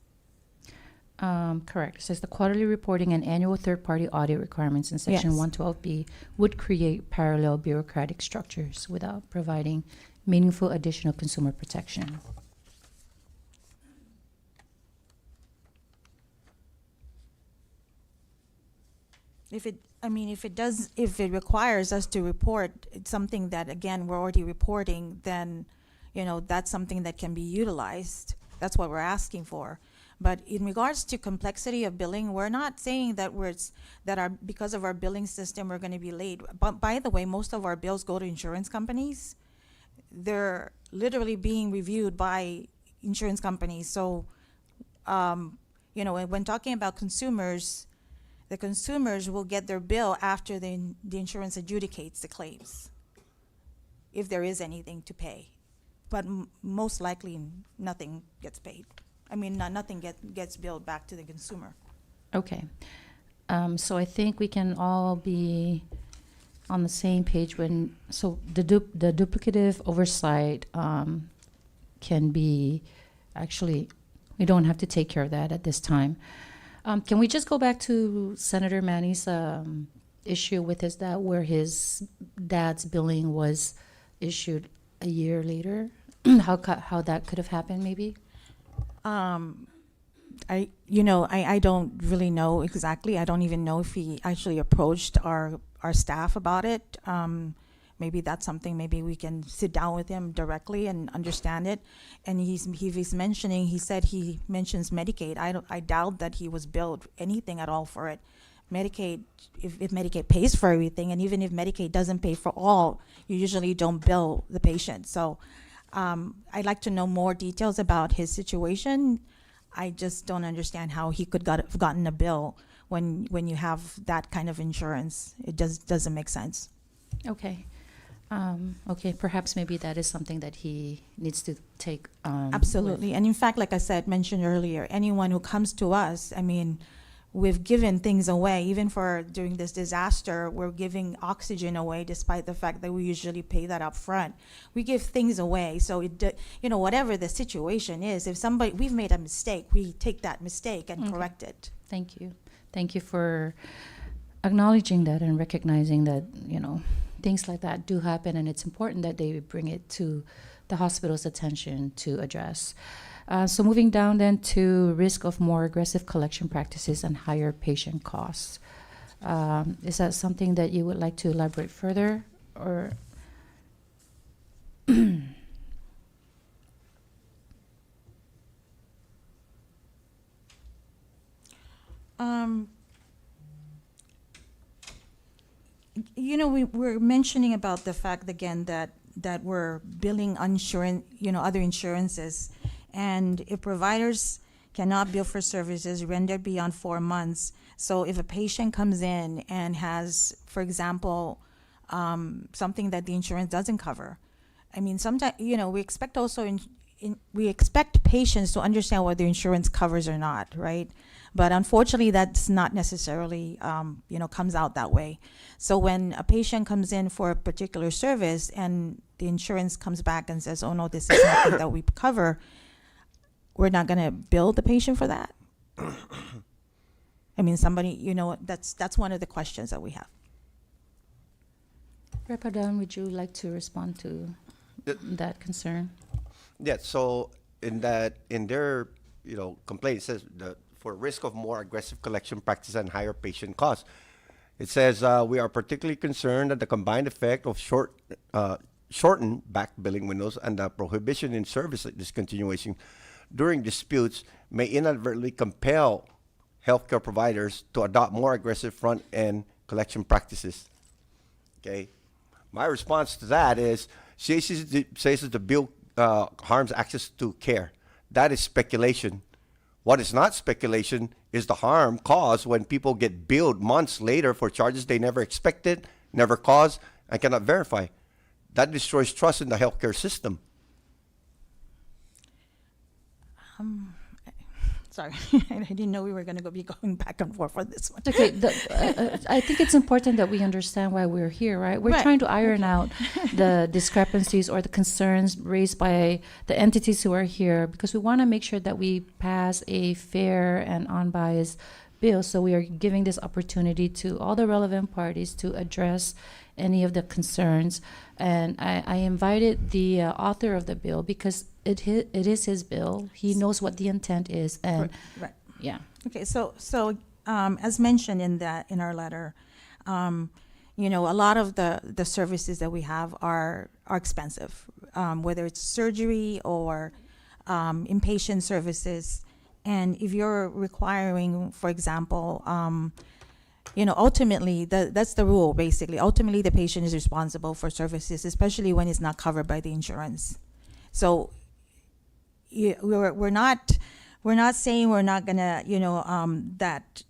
Correct. It says the quarterly reporting and annual third-party audit requirements in Section Yes. 112B would create parallel bureaucratic structures without providing meaningful additional consumer protection. If it requires us to report, it's something that, again, we're already reporting, then, that's something that can be utilized. That's what we're asking for. But in regards to complexity of billing, we're not saying that because of our billing system, we're going to be late. But by the way, most of our bills go to insurance companies. They're literally being reviewed by insurance companies. So, you know, when talking about consumers, the consumers will get their bill after the insurance adjudicates the claims, if there is anything to pay. But most likely, nothing gets paid. I mean, nothing gets billed back to the consumer. Okay. So I think we can all be on the same page when, so the duplicative oversight can be, actually, we don't have to take care of that at this time. Can we just go back to Senator Manny's issue with his dad, where his dad's billing was issued a year later? How that could have happened, maybe? I don't really know exactly. I don't even know if he actually approached our staff about it. Maybe that's something, maybe we can sit down with him directly and understand it. And he said he mentions Medicaid. I doubt that he was billed anything at all for it. Medicaid, if Medicaid pays for everything, and even if Medicaid doesn't pay for all, you usually don't bill the patient. So I'd like to know more details about his situation. I just don't understand how he could have gotten a bill when you have that kind of insurance. It doesn't make sense. Okay. Okay, perhaps maybe that is something that he needs to take. Absolutely. And in fact, like I said, mentioned earlier, anyone who comes to us, I mean, we've given things away. Even during this disaster, we're giving oxygen away, despite the fact that we usually pay that up front. We give things away. So, whatever the situation is, if we've made a mistake, we take that mistake and correct it. Thank you. Thank you for acknowledging that and recognizing that, things like that do happen, and it's important that they bring it to the hospital's attention to address. So moving down then to risk of more aggressive collection practices and higher patient costs. Is that something that you would like to elaborate further, or? We're mentioning about the fact again that we're billing other insurances, and if providers cannot bill for services rendered beyond 4 months, so if a patient comes in and has, for example, something that the insurance doesn't cover, I mean, sometimes we expect also we expect patients to understand what their insurance covers or not, right? But unfortunately, that's not necessarily, comes out that way. So when a patient comes in for a particular service and the insurance comes back and says, oh no, this is something that we cover, we're not going to bill the patient for that. I mean, somebody, that's one of the questions that we have. Rep. Odin, would you like to respond to that concern? Yeah, so in their complaint, it says for risk of more aggressive collection practices and higher patient costs. It says we are particularly concerned that the combined effect of shortened back billing windows and the prohibition in service discontinuation during disputes may inadvertently compel healthcare providers to adopt more aggressive front-end collection practices. Okay, my response to that is CHCC says that the bill harms access to care. That is speculation. What is not speculation is the harm caused when people get billed months later for charges they never expected, never caused, and cannot verify. That destroys trust in the healthcare system. Sorry, I didn't know we were going to be going back and forth on this one. Okay, I think it's important that we understand why we're here, right? We're trying to iron out the discrepancies or the concerns raised by the entities who are here, because we want to make sure that we pass a fair and unbiased bill. So we are giving this opportunity to all the relevant parties to address any of the concerns. And I invited the author of the bill because it is his bill. He knows what the intent is, and right. Yeah. Okay, so as mentioned in our letter, a lot of the services that we have are expensive, whether it's surgery or inpatient services. And if you're requiring, for example, ultimately, that's the rule, basically. Ultimately, the patient is responsible for services, especially when it's not covered by the insurance. So, we're not saying we're not gonna, that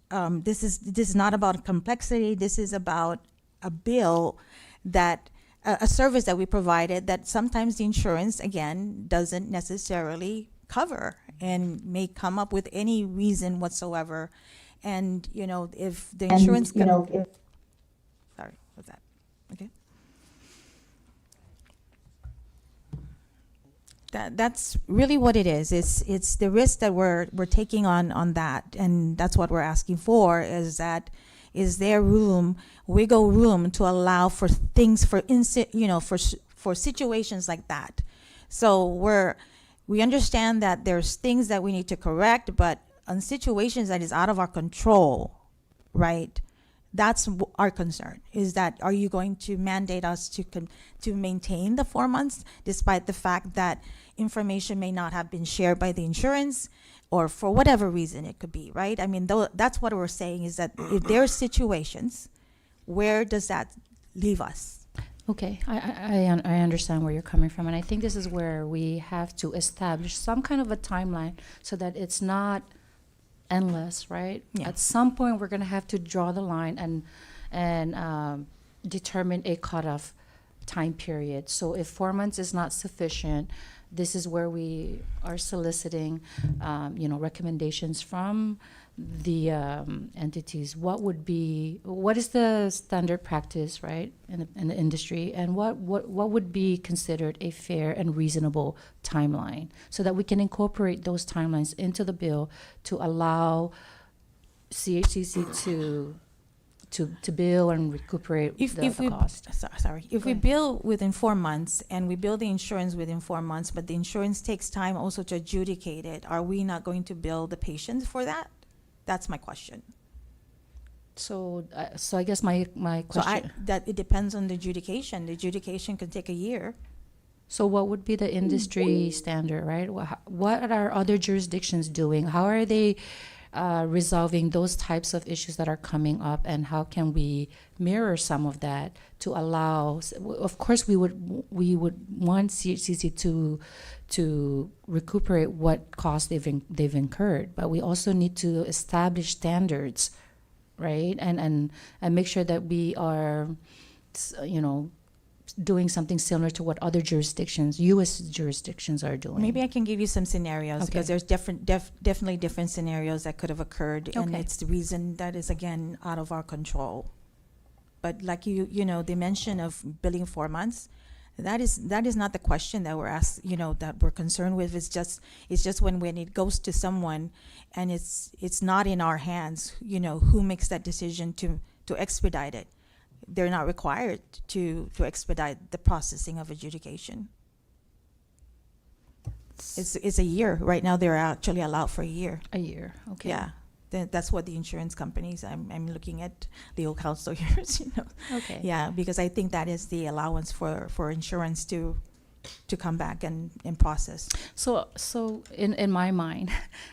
this is not about complexity. This is about a bill that a service that we provided that sometimes the insurance again doesn't necessarily cover and may come up with any reason whatsoever. And if the insurance sorry, what's that? Okay. That's really what it is. It's the risk that we're taking on that, and that's what we're asking for. Is there wiggle room to allow for things for situations like that? So we understand that there's things that we need to correct, but on situations that is out of our control, right? That's our concern, is that are you going to mandate us to maintain the 4 months despite the fact that information may not have been shared by the insurance or for whatever reason it could be, right? I mean, that's what we're saying, is that if there are situations, where does that leave us? Okay, I understand where you're coming from, and I think this is where we have to establish some kind of a timeline so that it's not endless, right? Yeah. At some point, we're going to have to draw the line and determine a cutoff time period. So if 4 months is not sufficient, this is where we are soliciting, recommendations from the entities. What is the standard practice, right, in the industry, and what would be considered a fair and reasonable timeline, so that we can incorporate those timelines into the bill to allow CHCC to bill and recuperate the cost. If we bill within 4 months and we bill the insurance within 4 months, but the insurance takes time also to adjudicate it, are we not going to bill the patients for that? That's my question. So I guess my question. That it depends on the adjudication. The adjudication could take a year. So what would be the industry standard, right? What are other jurisdictions doing? How are they resolving those types of issues that are coming up, and how can we mirror some of that to allow? Of course, we would want CHCC to recuperate what costs they've incurred, but we also need to establish standards, right? And make sure that we are, doing something similar to what other jurisdictions, U.S. jurisdictions, are doing. Maybe I can give you some scenarios, because there's definitely different scenarios that could have occurred, and Okay. it's the reason that is again out of our control. But like the mention of billing 4 months, that is not the question that we're asked, that we're concerned with. It's just when it goes to someone and it's not in our hands, who makes that decision to expedite it. They're not required to expedite the processing of adjudication. It's a year. Right now they're actually allowed for a year. A year, okay. Yeah. That's what the insurance companies, I'm looking at legal counsel here, Okay. Yeah, because I think that is the allowance for insurance to come back and process. So in my mind,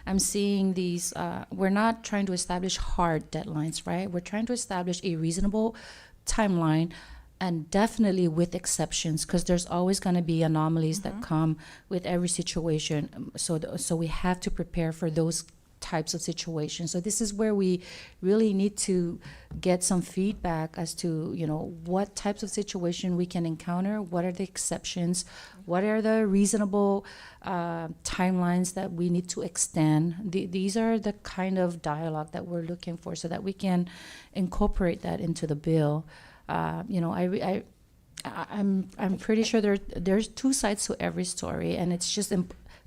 I'm seeing these, we're not trying to establish hard deadlines, right? We're trying to establish a reasonable timeline, and definitely with exceptions, because there's always going to be anomalies that come with every situation. So we have to prepare for those types of situations. So this is where we really need to get some feedback as to, what types of situation we can encounter, what are the exceptions, what are the reasonable timelines that we need to extend. These are the kind of dialogue that we're looking for, so that we can incorporate that into the bill. I'm pretty sure there's two sides to every story, and it's just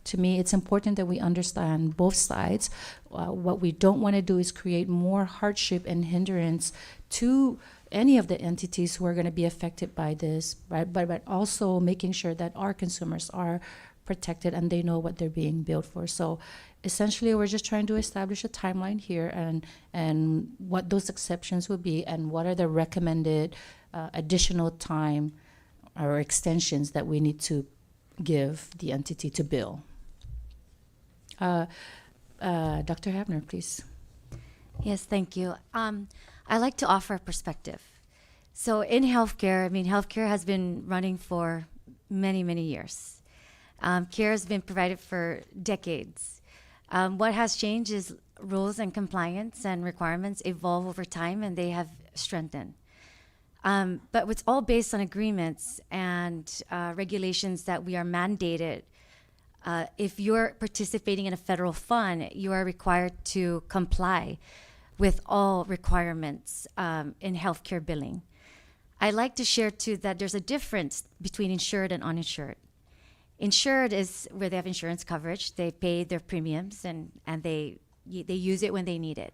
to me, it's important that we understand both sides. What we don't want to do is create more hardship and hindrance to any of the entities who are going to be affected by this, right? But also making sure that our consumers are protected and they know what they're being billed for. So essentially, we're just trying to establish a timeline here, and what those exceptions would be, and what are the recommended additional time or extensions that we need to give the entity to bill. Dr. Habner, please. Yes, thank you. I like to offer a perspective. So in healthcare, healthcare has been running for many, many years. Care has been provided for decades. What has changed is rules and compliance and requirements evolve over time, and they have strengthened. But it's all based on agreements and regulations that we are mandated. If you're participating in a federal fund, you are required to comply with all requirements in healthcare billing. I'd like to share too that there's a difference between insured and uninsured. Insured is where they have insurance coverage. They pay their premiums and they use it when they need it.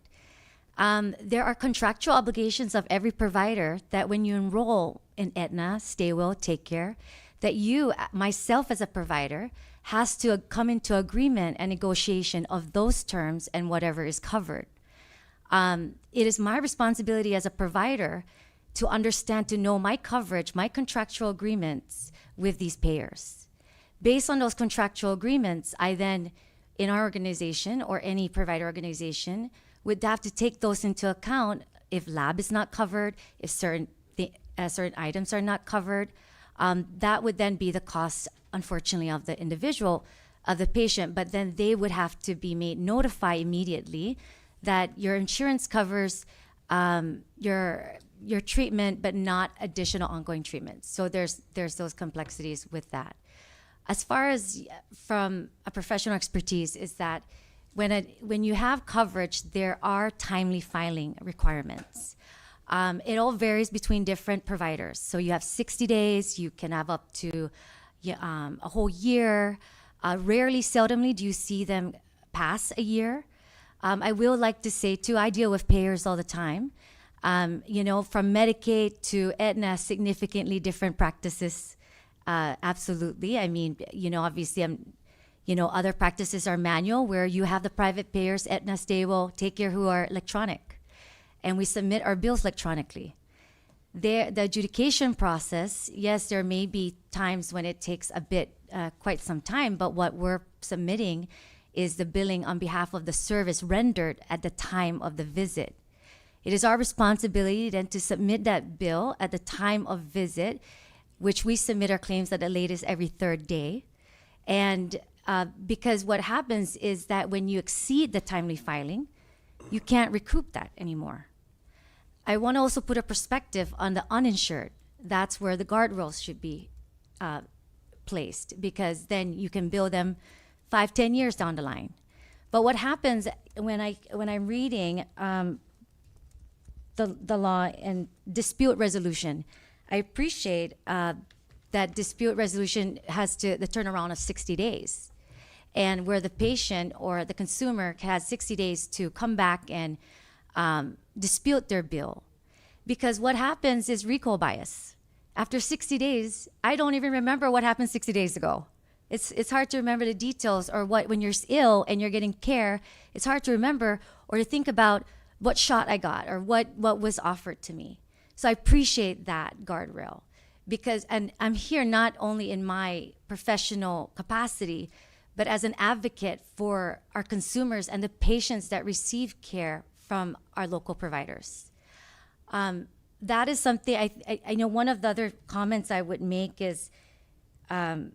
There are contractual obligations of every provider that when you enroll in Aetna, Stay Well, Take Care, that you, myself as a provider, has to come into agreement and negotiation of those terms and whatever is covered. It is my responsibility as a provider to understand, to know my coverage, my contractual agreements with these payers. Based on those contractual agreements, I then, in our organization or any provider organization, would have to take those into account if lab is not covered, if certain items are not covered. That would then be the cost, unfortunately, of the individual, of the patient. But then they would have to be made notify immediately that your insurance covers your treatment, but not additional ongoing treatments. So there's those complexities with that. As far as from a professional expertise, is that when you have coverage, there are timely filing requirements. It all varies between different providers. So you have 60 days, you can have up to a whole year. Rarely, seldomly do you see them pass a year. I will like to say too, I deal with payers all the time. From Medicaid to Aetna, significantly different practices. Absolutely. I mean, obviously other practices are manual where you have the private payers, Aetna, Stay Well, Take Care, who are electronic. And we submit our bills electronically. The adjudication process, yes, there may be times when it takes quite some time, but what we're submitting is the billing on behalf of the service rendered at the time of the visit. It is our responsibility then to submit that bill at the time of visit, which we submit our claims at the latest every third day. And because what happens is that when you exceed the timely filing, you can't recoup that anymore. I want to also put a perspective on the uninsured. That's where the guardrails should be placed, because then you can bill them 5-10 years down the line. But what happens when I'm reading the law and dispute resolution, I appreciate that dispute resolution has the turnaround of 60 days, and where the patient or the consumer has 60 days to come back and dispute their bill. Because what happens is recall bias. After 60 days, I don't even remember what happened 60 days ago. It's hard to remember the details, or when you're ill and you're getting care, it's hard to remember or to think about what shot I got or what was offered to me. So I appreciate that guardrail, and I'm here not only in my professional capacity, but as an advocate for our consumers and the patients that receive care from our local providers. That is something I know. One of the other comments I would make is the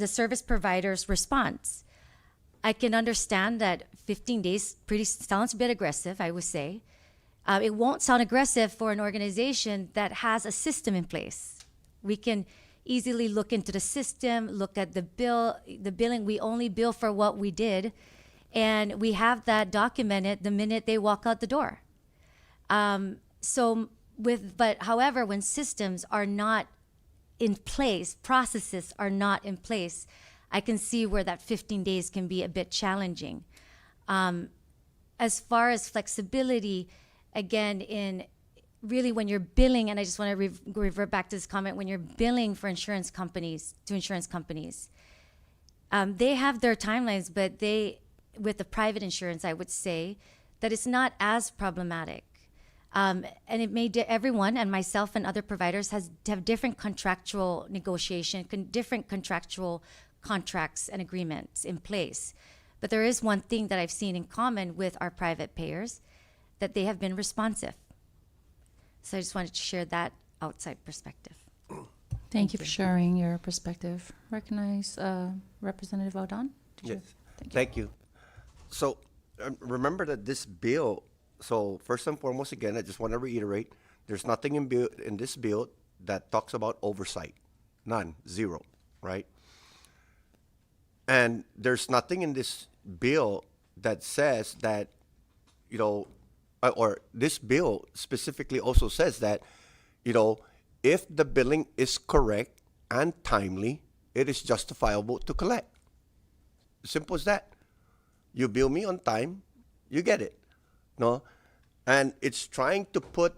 service provider's response. I can understand that 15 days sounds a bit aggressive, I would say. It won't sound aggressive for an organization that has a system in place. We can easily look into the system, look at the billing. We only bill for what we did, and we have that documented the minute they walk out the door. However, when systems are not in place, processes are not in place, I can see where that 15 days can be a bit challenging. As far as flexibility, again, when you're billing, and I just want to revert back to this comment, when you're billing for insurance companies, they have their timelines, but with the private insurance, I would say that it's not as problematic. And it may, everyone and myself and other providers have different contractual negotiation, different contractual contracts and agreements in place. But there is one thing that I've seen in common with our private payers, that they have been responsive. So I just wanted to share that outside perspective. Thank you for sharing your perspective. Recognize Representative Odin. Yes. Thank you. Thank you. So remember that this bill, so first and foremost, again, I just want to reiterate, there's nothing in this bill that talks about oversight. None. Zero. Right? And there's nothing in this bill that says that, you know, or this bill specifically also says that, you know, if the billing is correct and timely, it is justifiable to collect. Simple as that. You bill me on time, you get it. No? And it's trying to put,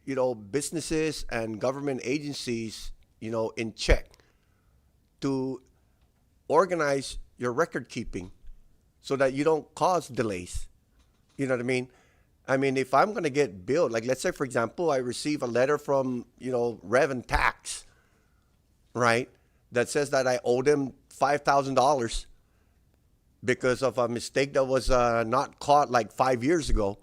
you know, businesses and government agencies, you know, in check to organize your record keeping so that you don't cause delays. You know what I mean? I mean, if I'm going to get billed, like let's say, for example, I receive a letter from, you know, Rev and Tax, right, that says that I owe them $5,000 because of a mistake that was not caught like 5 years ago,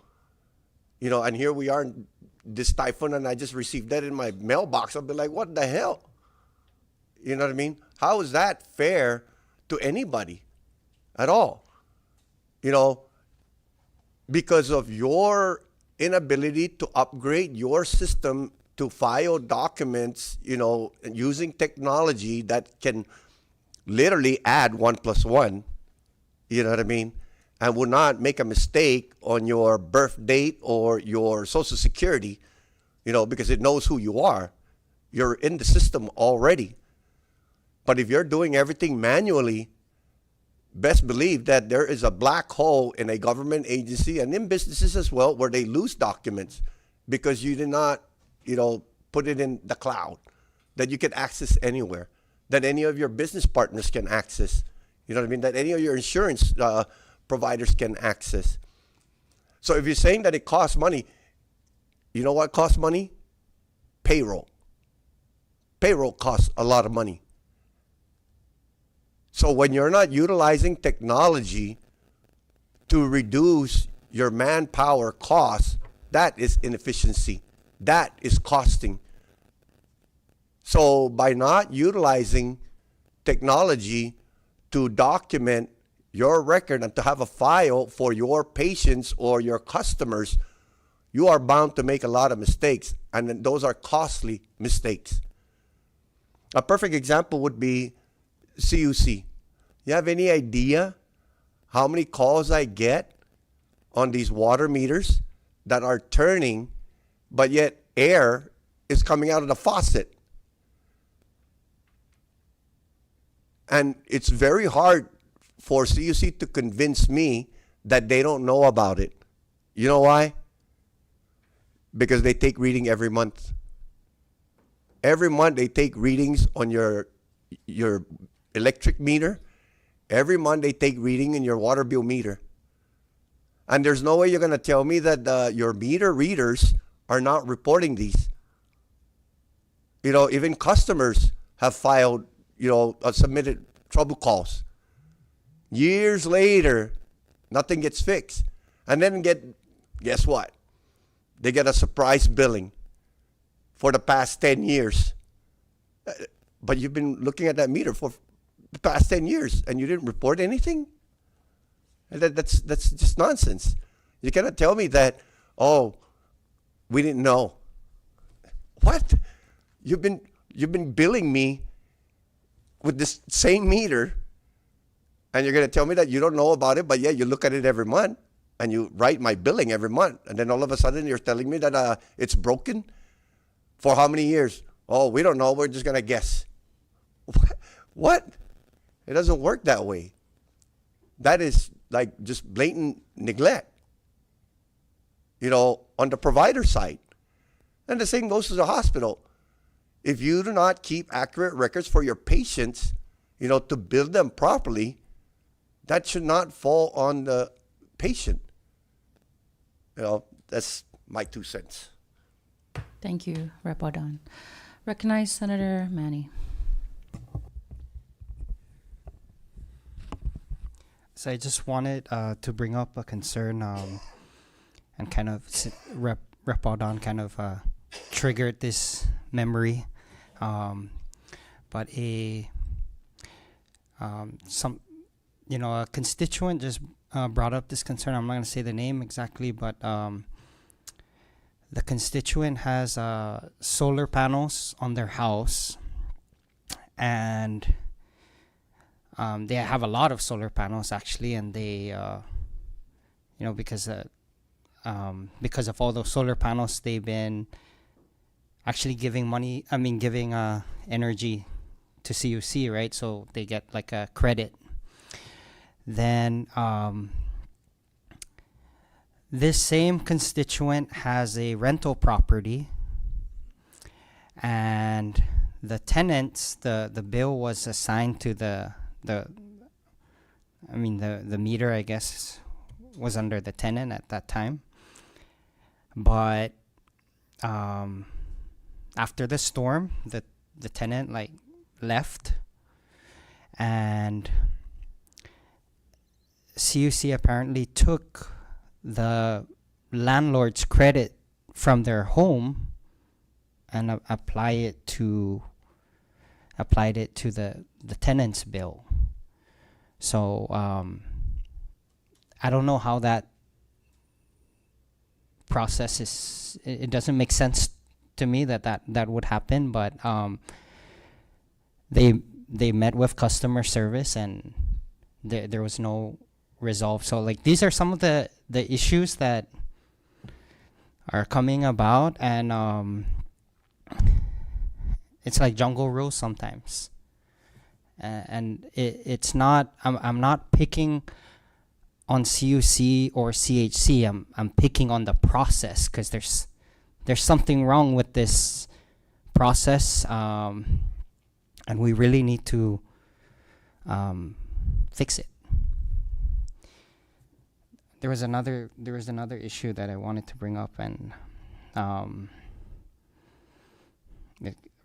you know, and here we are in this typhoon and I just received that in my mailbox. I'll be like, what the hell? You know what I mean? How is that fair to anybody at all? You know, because of your inability to upgrade your system to file documents, you know, using technology that can literally add 1 + 1, you know what I mean? And will not make a mistake on your birth date or your social security, you know, because it knows who you are. You're in the system already. But if you're doing everything manually, best believe that there is a black hole in a government agency and in businesses as well where they lose documents because you did not, you know, put it in the cloud that you can access anywhere, that any of your business partners can access, you know what I mean, that any of your insurance providers can access. So if you're saying that it costs money, you know what costs money? Payroll. Payroll costs a lot of money. So when you're not utilizing technology to reduce your manpower costs, that is inefficiency. That is costing. So by not utilizing technology to document your record and to have a file for your patients or your customers, you are bound to make a lot of mistakes, and those are costly mistakes. A perfect example would be CUC. You have any idea how many calls I get on these water meters that are turning, but yet air is coming out of the faucet? And it's very hard for CUC to convince me that they don't know about it. You know why? Because they take reading every month. Every month they take readings on your electric meter. Every month they take reading in your water bill meter. And there's no way you're going to tell me that your meter readers are not reporting these. You know, even customers have filed, you know, submitted trouble calls. Years later, nothing gets fixed. And then guess what? They get a surprise billing for the past 10 years. But you've been looking at that meter for the past 10 years and you didn't report anything? That's just nonsense. You cannot tell me that, oh, we didn't know. What? You've been billing me with this same meter, and you're going to tell me that you don't know about it, but yeah, you look at it every month and you write my billing every month, and then all of a sudden you're telling me that it's broken? For how many years? Oh, we don't know. We're just going to guess. What? It doesn't work that way. That is like just blatant neglect, you know, on the provider side. And the same goes to the hospital. If you do not keep accurate records for your patients, you know, to bill them properly, that should not fall on the patient. You know, that's my 2 cents. Thank you, Rep. Odin. Recognize Senator Manny. So I just wanted to bring up a concern, and kind of Rep. Odin kind of triggered this memory. but a constituent just brought up this concern. I'm not going to say the name exactly, but the constituent has solar panels on their house, and they have a lot of solar panels actually, and they, because of all those solar panels, they've been actually giving energy to CUC, right? So they get like a credit. Then this same constituent has a rental property, and the tenants, the bill was assigned to the meter, I guess, was under the tenant at that time. But after the storm, the tenant left, and CUC apparently took the landlord's credit from their home and applied it to the tenant's bill. So I don't know how that process is. It doesn't make sense to me that would happen, but they met with customer service and there was no resolve. So these are some of the issues that are coming about, and it's like jungle rules sometimes, and it's not. I'm not picking on CUC or CHC. I'm picking on the process, because there's something wrong with this process, and we really need to fix it. There was another issue that I wanted to bring up, and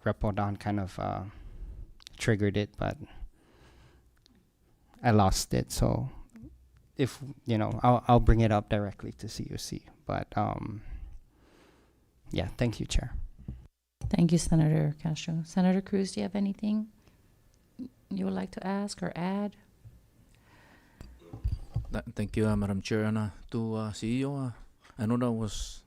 Repo Don kind of triggered it, but I lost it. So if I'll bring it up directly to CUC. But yeah, thank you, Chair. Thank you, Senator Castro. Senator Cruz, do you have anything you would like to ask or add? Thank you, Madam Chair. And to CEO, I know that was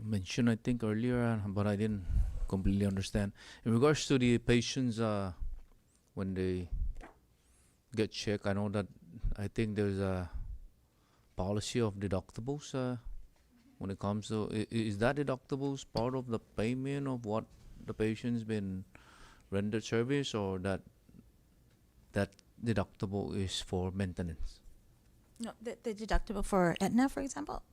mentioned, I think, earlier, but I didn't completely understand. In regards to the patients, when they get checked, I think there's a policy of deductibles when it comes to, is that deductibles part of the payment of what the patient's been rendered service, or that deductible is for maintenance? No, the deductible for Aetna, for example.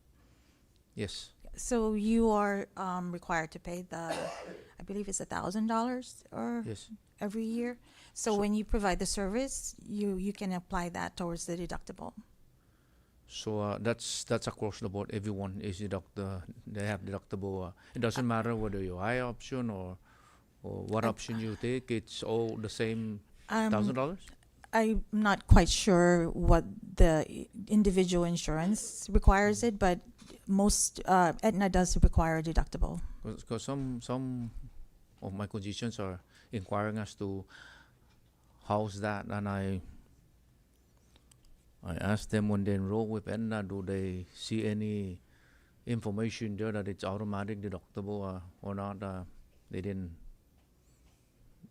Yes. So you are required to pay I believe it's $1,000 or Yes. every year. So when you provide the service, you can apply that towards the deductible. So that's across the board. Everyone is they have deductible. It doesn't matter whether you're high option or what option you take. It's all the same $1,000. I'm not quite sure what the individual insurance requires it, but most Aetna does require a deductible. Because some of my constituents are inquiring as to how's that, and I asked them when they enroll with Aetna, do they see any information there that it's automatic deductible or not? They didn't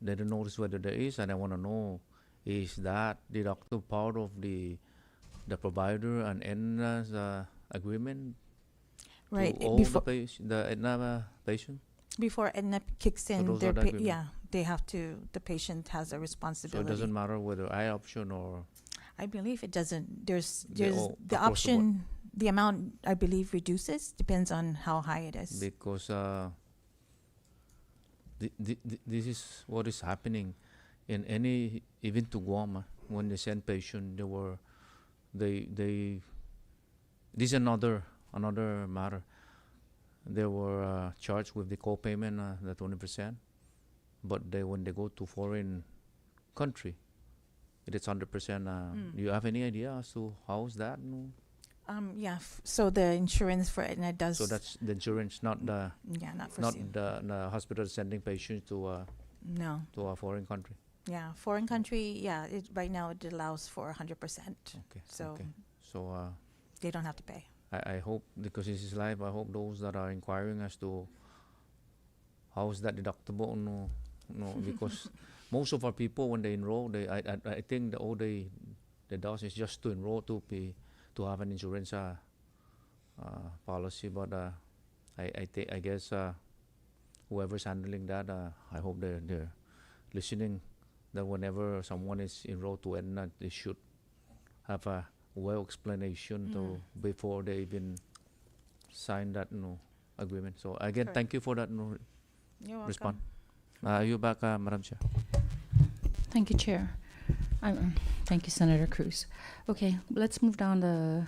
notice whether there is, and I want to know, is that deductible part of the provider and Aetna's agreement? Right. To all the Aetna patient? Before Aetna kicks in, So those are the agreement. they have to, the patient has a So responsibility. it doesn't matter whether I option or I believe it doesn't. There's all the across the board. option, the amount I believe reduces, depends on how high it is. because this is what is happening in any, even to Guam, when they send patient, this is another matter. They were charged with the co-payment, the 20%, but when they go to foreign country, it is 100%. Do you have any idea as to how is that? No? So the insurance for Aetna does. So that's the insurance, not the not for not CU. the hospital sending patients to No. to a foreign country? Yeah, foreign country, yeah, right now it allows for 100%. Okay. So Okay. So they don't have to pay. I hope, because this is live, I hope those that are inquiring as to how is that deductible, no, because most of our people, when they enroll, I think all they does is just to enroll to have an insurance policy. But I guess whoever's handling that, I hope they're listening. That whenever someone is enrolled to Aetna, they should have a well explanation to before they even sign that agreement. So again, Correct. thank you for that You're welcome. response. You back, Madam Chair. Thank you, Chair. Thank you, Senator Cruz. Okay, let's move down the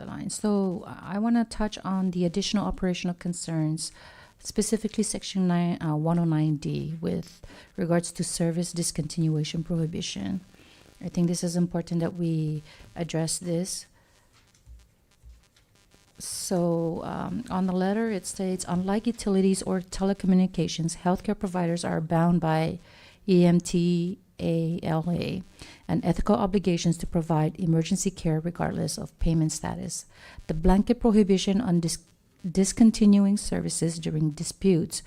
line. So I want to touch on the additional operational concerns, specifically Section 109D with regards to service discontinuation prohibition. I think this is important that we address this. So on the letter, it states, unlike utilities or telecommunications, healthcare providers are bound by EMTALA and ethical obligations to provide emergency care regardless of payment status. The blanket prohibition on discontinuing services during disputes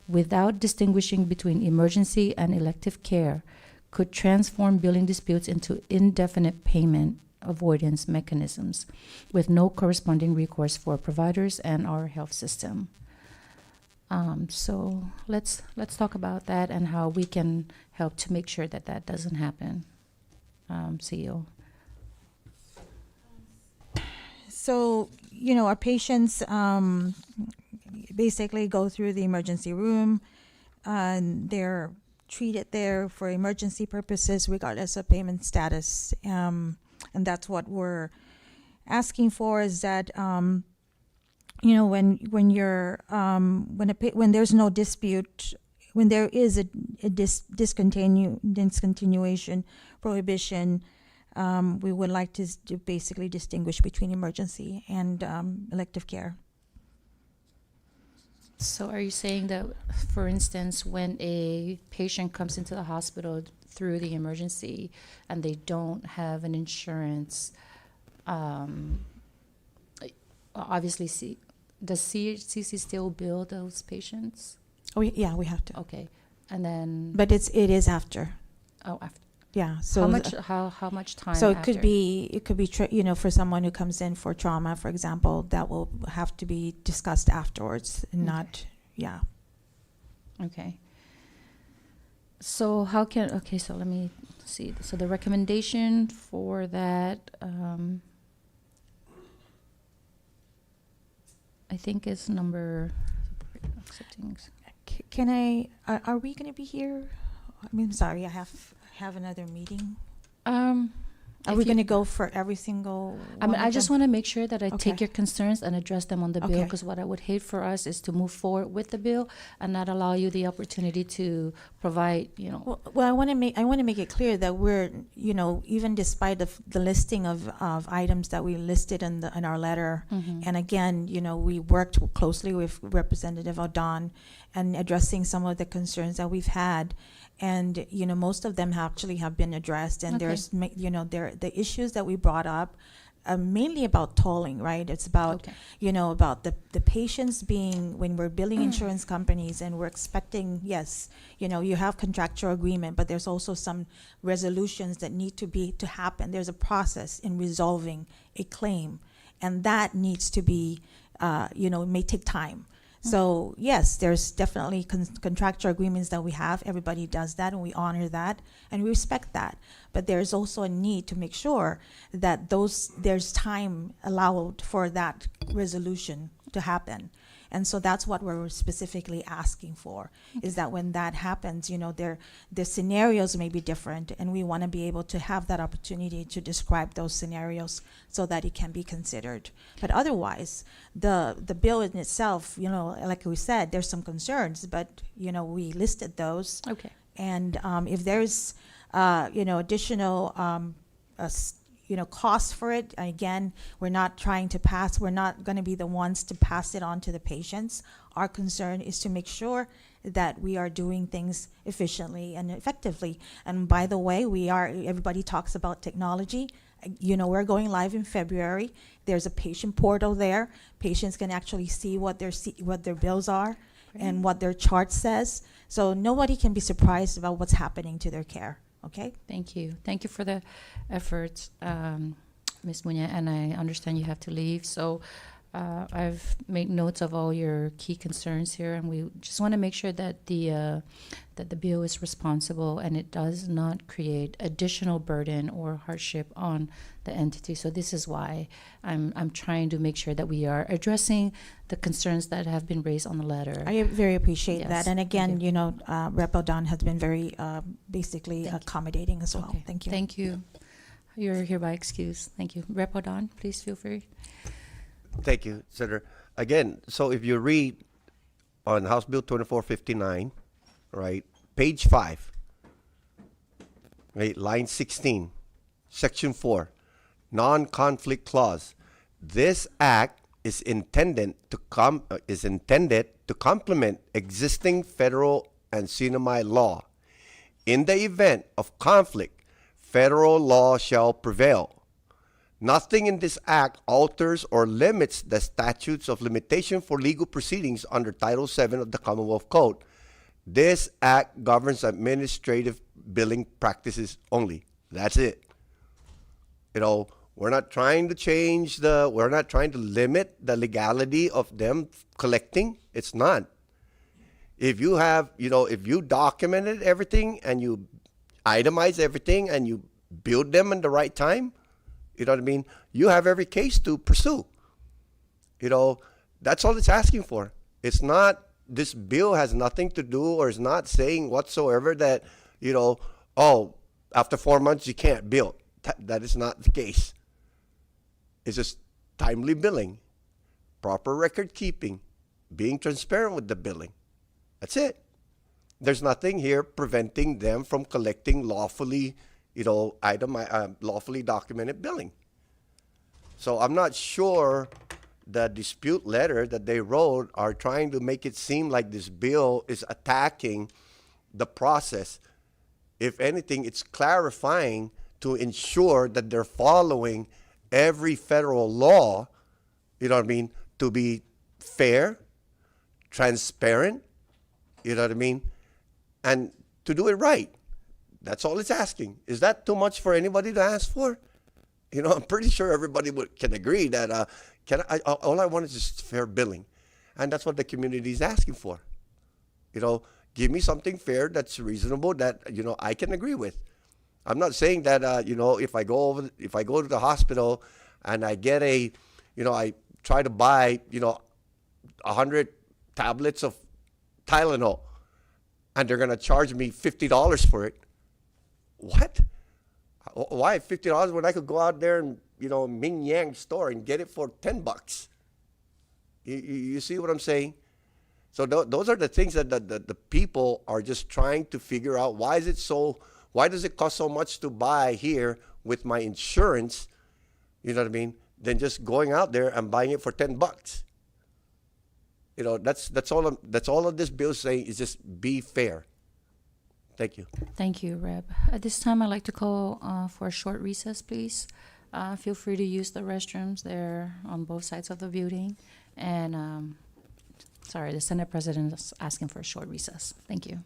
without distinguishing between emergency and elective care could transform billing disputes into indefinite payment avoidance mechanisms with no corresponding recourse for providers and our health system. So let's talk about that and how we can help to make sure that that doesn't happen. CEO. So, our patients basically go through the emergency room, and they're treated there for emergency purposes regardless of payment status. And that's what we're asking for, is that when there's no dispute, when there is a discontinuation prohibition, we would like to basically distinguish between emergency and elective care. So are you saying that, for instance, when a patient comes into the hospital through the emergency and they don't have an insurance, obviously, does CHCC still bill those patients? Oh, yeah, we have to. Okay, and then. But it is after. Oh, after. Yeah. So how much time? So it after? could be for someone who comes in for trauma, for example, that will have to be discussed afterwards, and not. Yeah. Okay. So so let me see. So the recommendation for that, I think is number. Can I? Are we going to be here? I mean, sorry, I have another meeting. Are we going to go for every single? I just want to make sure that I take Okay. your concerns and address them on the bill, Okay. because what I would hate for us is to move forward with the bill and not allow you the opportunity to provide, Well, I want to make it clear that we're, even despite the listing of items that we listed in our letter, and again, we worked closely with Representative Odin and addressing some of the concerns that we've had. And, most of them actually have been addressed. And Okay. there's, the issues that we brought up, mainly about tolling, right? It's about, Okay. About the patients being, when we're billing insurance companies and we're expecting, yes, you have contractual agreement, but there's also some resolutions that need to happen. There's a process in resolving a claim, and that needs to be, it may take time. So yes, there's definitely contractual agreements that we have. Everybody does that, and we honor that, and we respect that. But there's also a need to make sure that there's time allowed for that resolution to happen. And so that's what we're specifically asking for, is that when that happens, the scenarios may be different, and we want to be able to have that opportunity to describe those scenarios so that it can be considered. But otherwise, the bill in itself, like we said, there's some concerns, but, we listed those. Okay. And if there's, additional, costs for it, again, we're not going to be the ones to pass it on to the patients. Our concern is to make sure that we are doing things efficiently and effectively. And by the way, everybody talks about technology. You know, we're going live in February. There's a patient portal there. Patients can actually see what their bills are and what their chart says. So nobody can be surprised about what's happening to their care. Okay? Thank you. Thank you for the efforts, Ms. Muña, and I understand you have to leave. So I've made notes of all your key concerns here, and we just want to make sure that the bill is responsible and it does not create additional burden or hardship on the entity. So this is why I'm trying to make sure that we are addressing the concerns that have been raised on the letter. I very appreciate Yes, that. And thank again, you. you know, Rep. Odin has been very basically Thank you. accommodating as well. Okay. Thank you. Thank you. You're hereby excused. Thank you. Rep. Odin, please feel free. Thank you, Senator. Again, so if you read on House Bill 2459, right, page 5, right, line 16, section 4, non-conflict clause. This act is intended to complement existing federal and CNMI law. In the event of conflict, federal law shall prevail. Nothing in this act alters or limits the statutes of limitation for legal proceedings under Title VII of the Commonwealth Code. This act governs administrative billing practices only. That's it. You know, we're not trying to we're not trying to limit the legality of them collecting. It's not. If you have, if you documented everything and you itemize everything and you build them in the right time, you know what I mean? You have every case to pursue. That's all it's asking for. It's not, this bill has nothing to do or is not saying whatsoever that, after 4 months you can't bill. That is not the case. It's just timely billing, proper record keeping, being transparent with the billing. That's it. There's nothing here preventing them from collecting lawfully, lawfully documented billing. So I'm not sure the dispute letter that they wrote are trying to make it seem like this bill is attacking the process. If anything, it's clarifying to ensure that they're following every federal law, to be fair, transparent, and to do it right. That's all it's asking. Is that too much for anybody to ask for? I'm pretty sure everybody can agree that all I want is just fair billing. And that's what the community is asking for. Give me something fair that's reasonable that, I can agree with. I'm not saying that, if I go to the hospital and I get I try to buy, 100 tablets of Tylenol and they're going to charge me $50 for it. What? Why $50 when I could go out there and, Ming Yang store and get it for $10? You see what I'm saying? So those are the things that the people are just trying to figure out. Why does it cost so much to buy here with my insurance, than just going out there and buying it for $10? That's all of this bill is saying is just be fair. Thank you. Thank you, Rep. At this time, I'd like to call for a short recess, please. Feel free to use the restrooms there on both sides of the building. And, the Senate President is asking for a short recess. Thank you.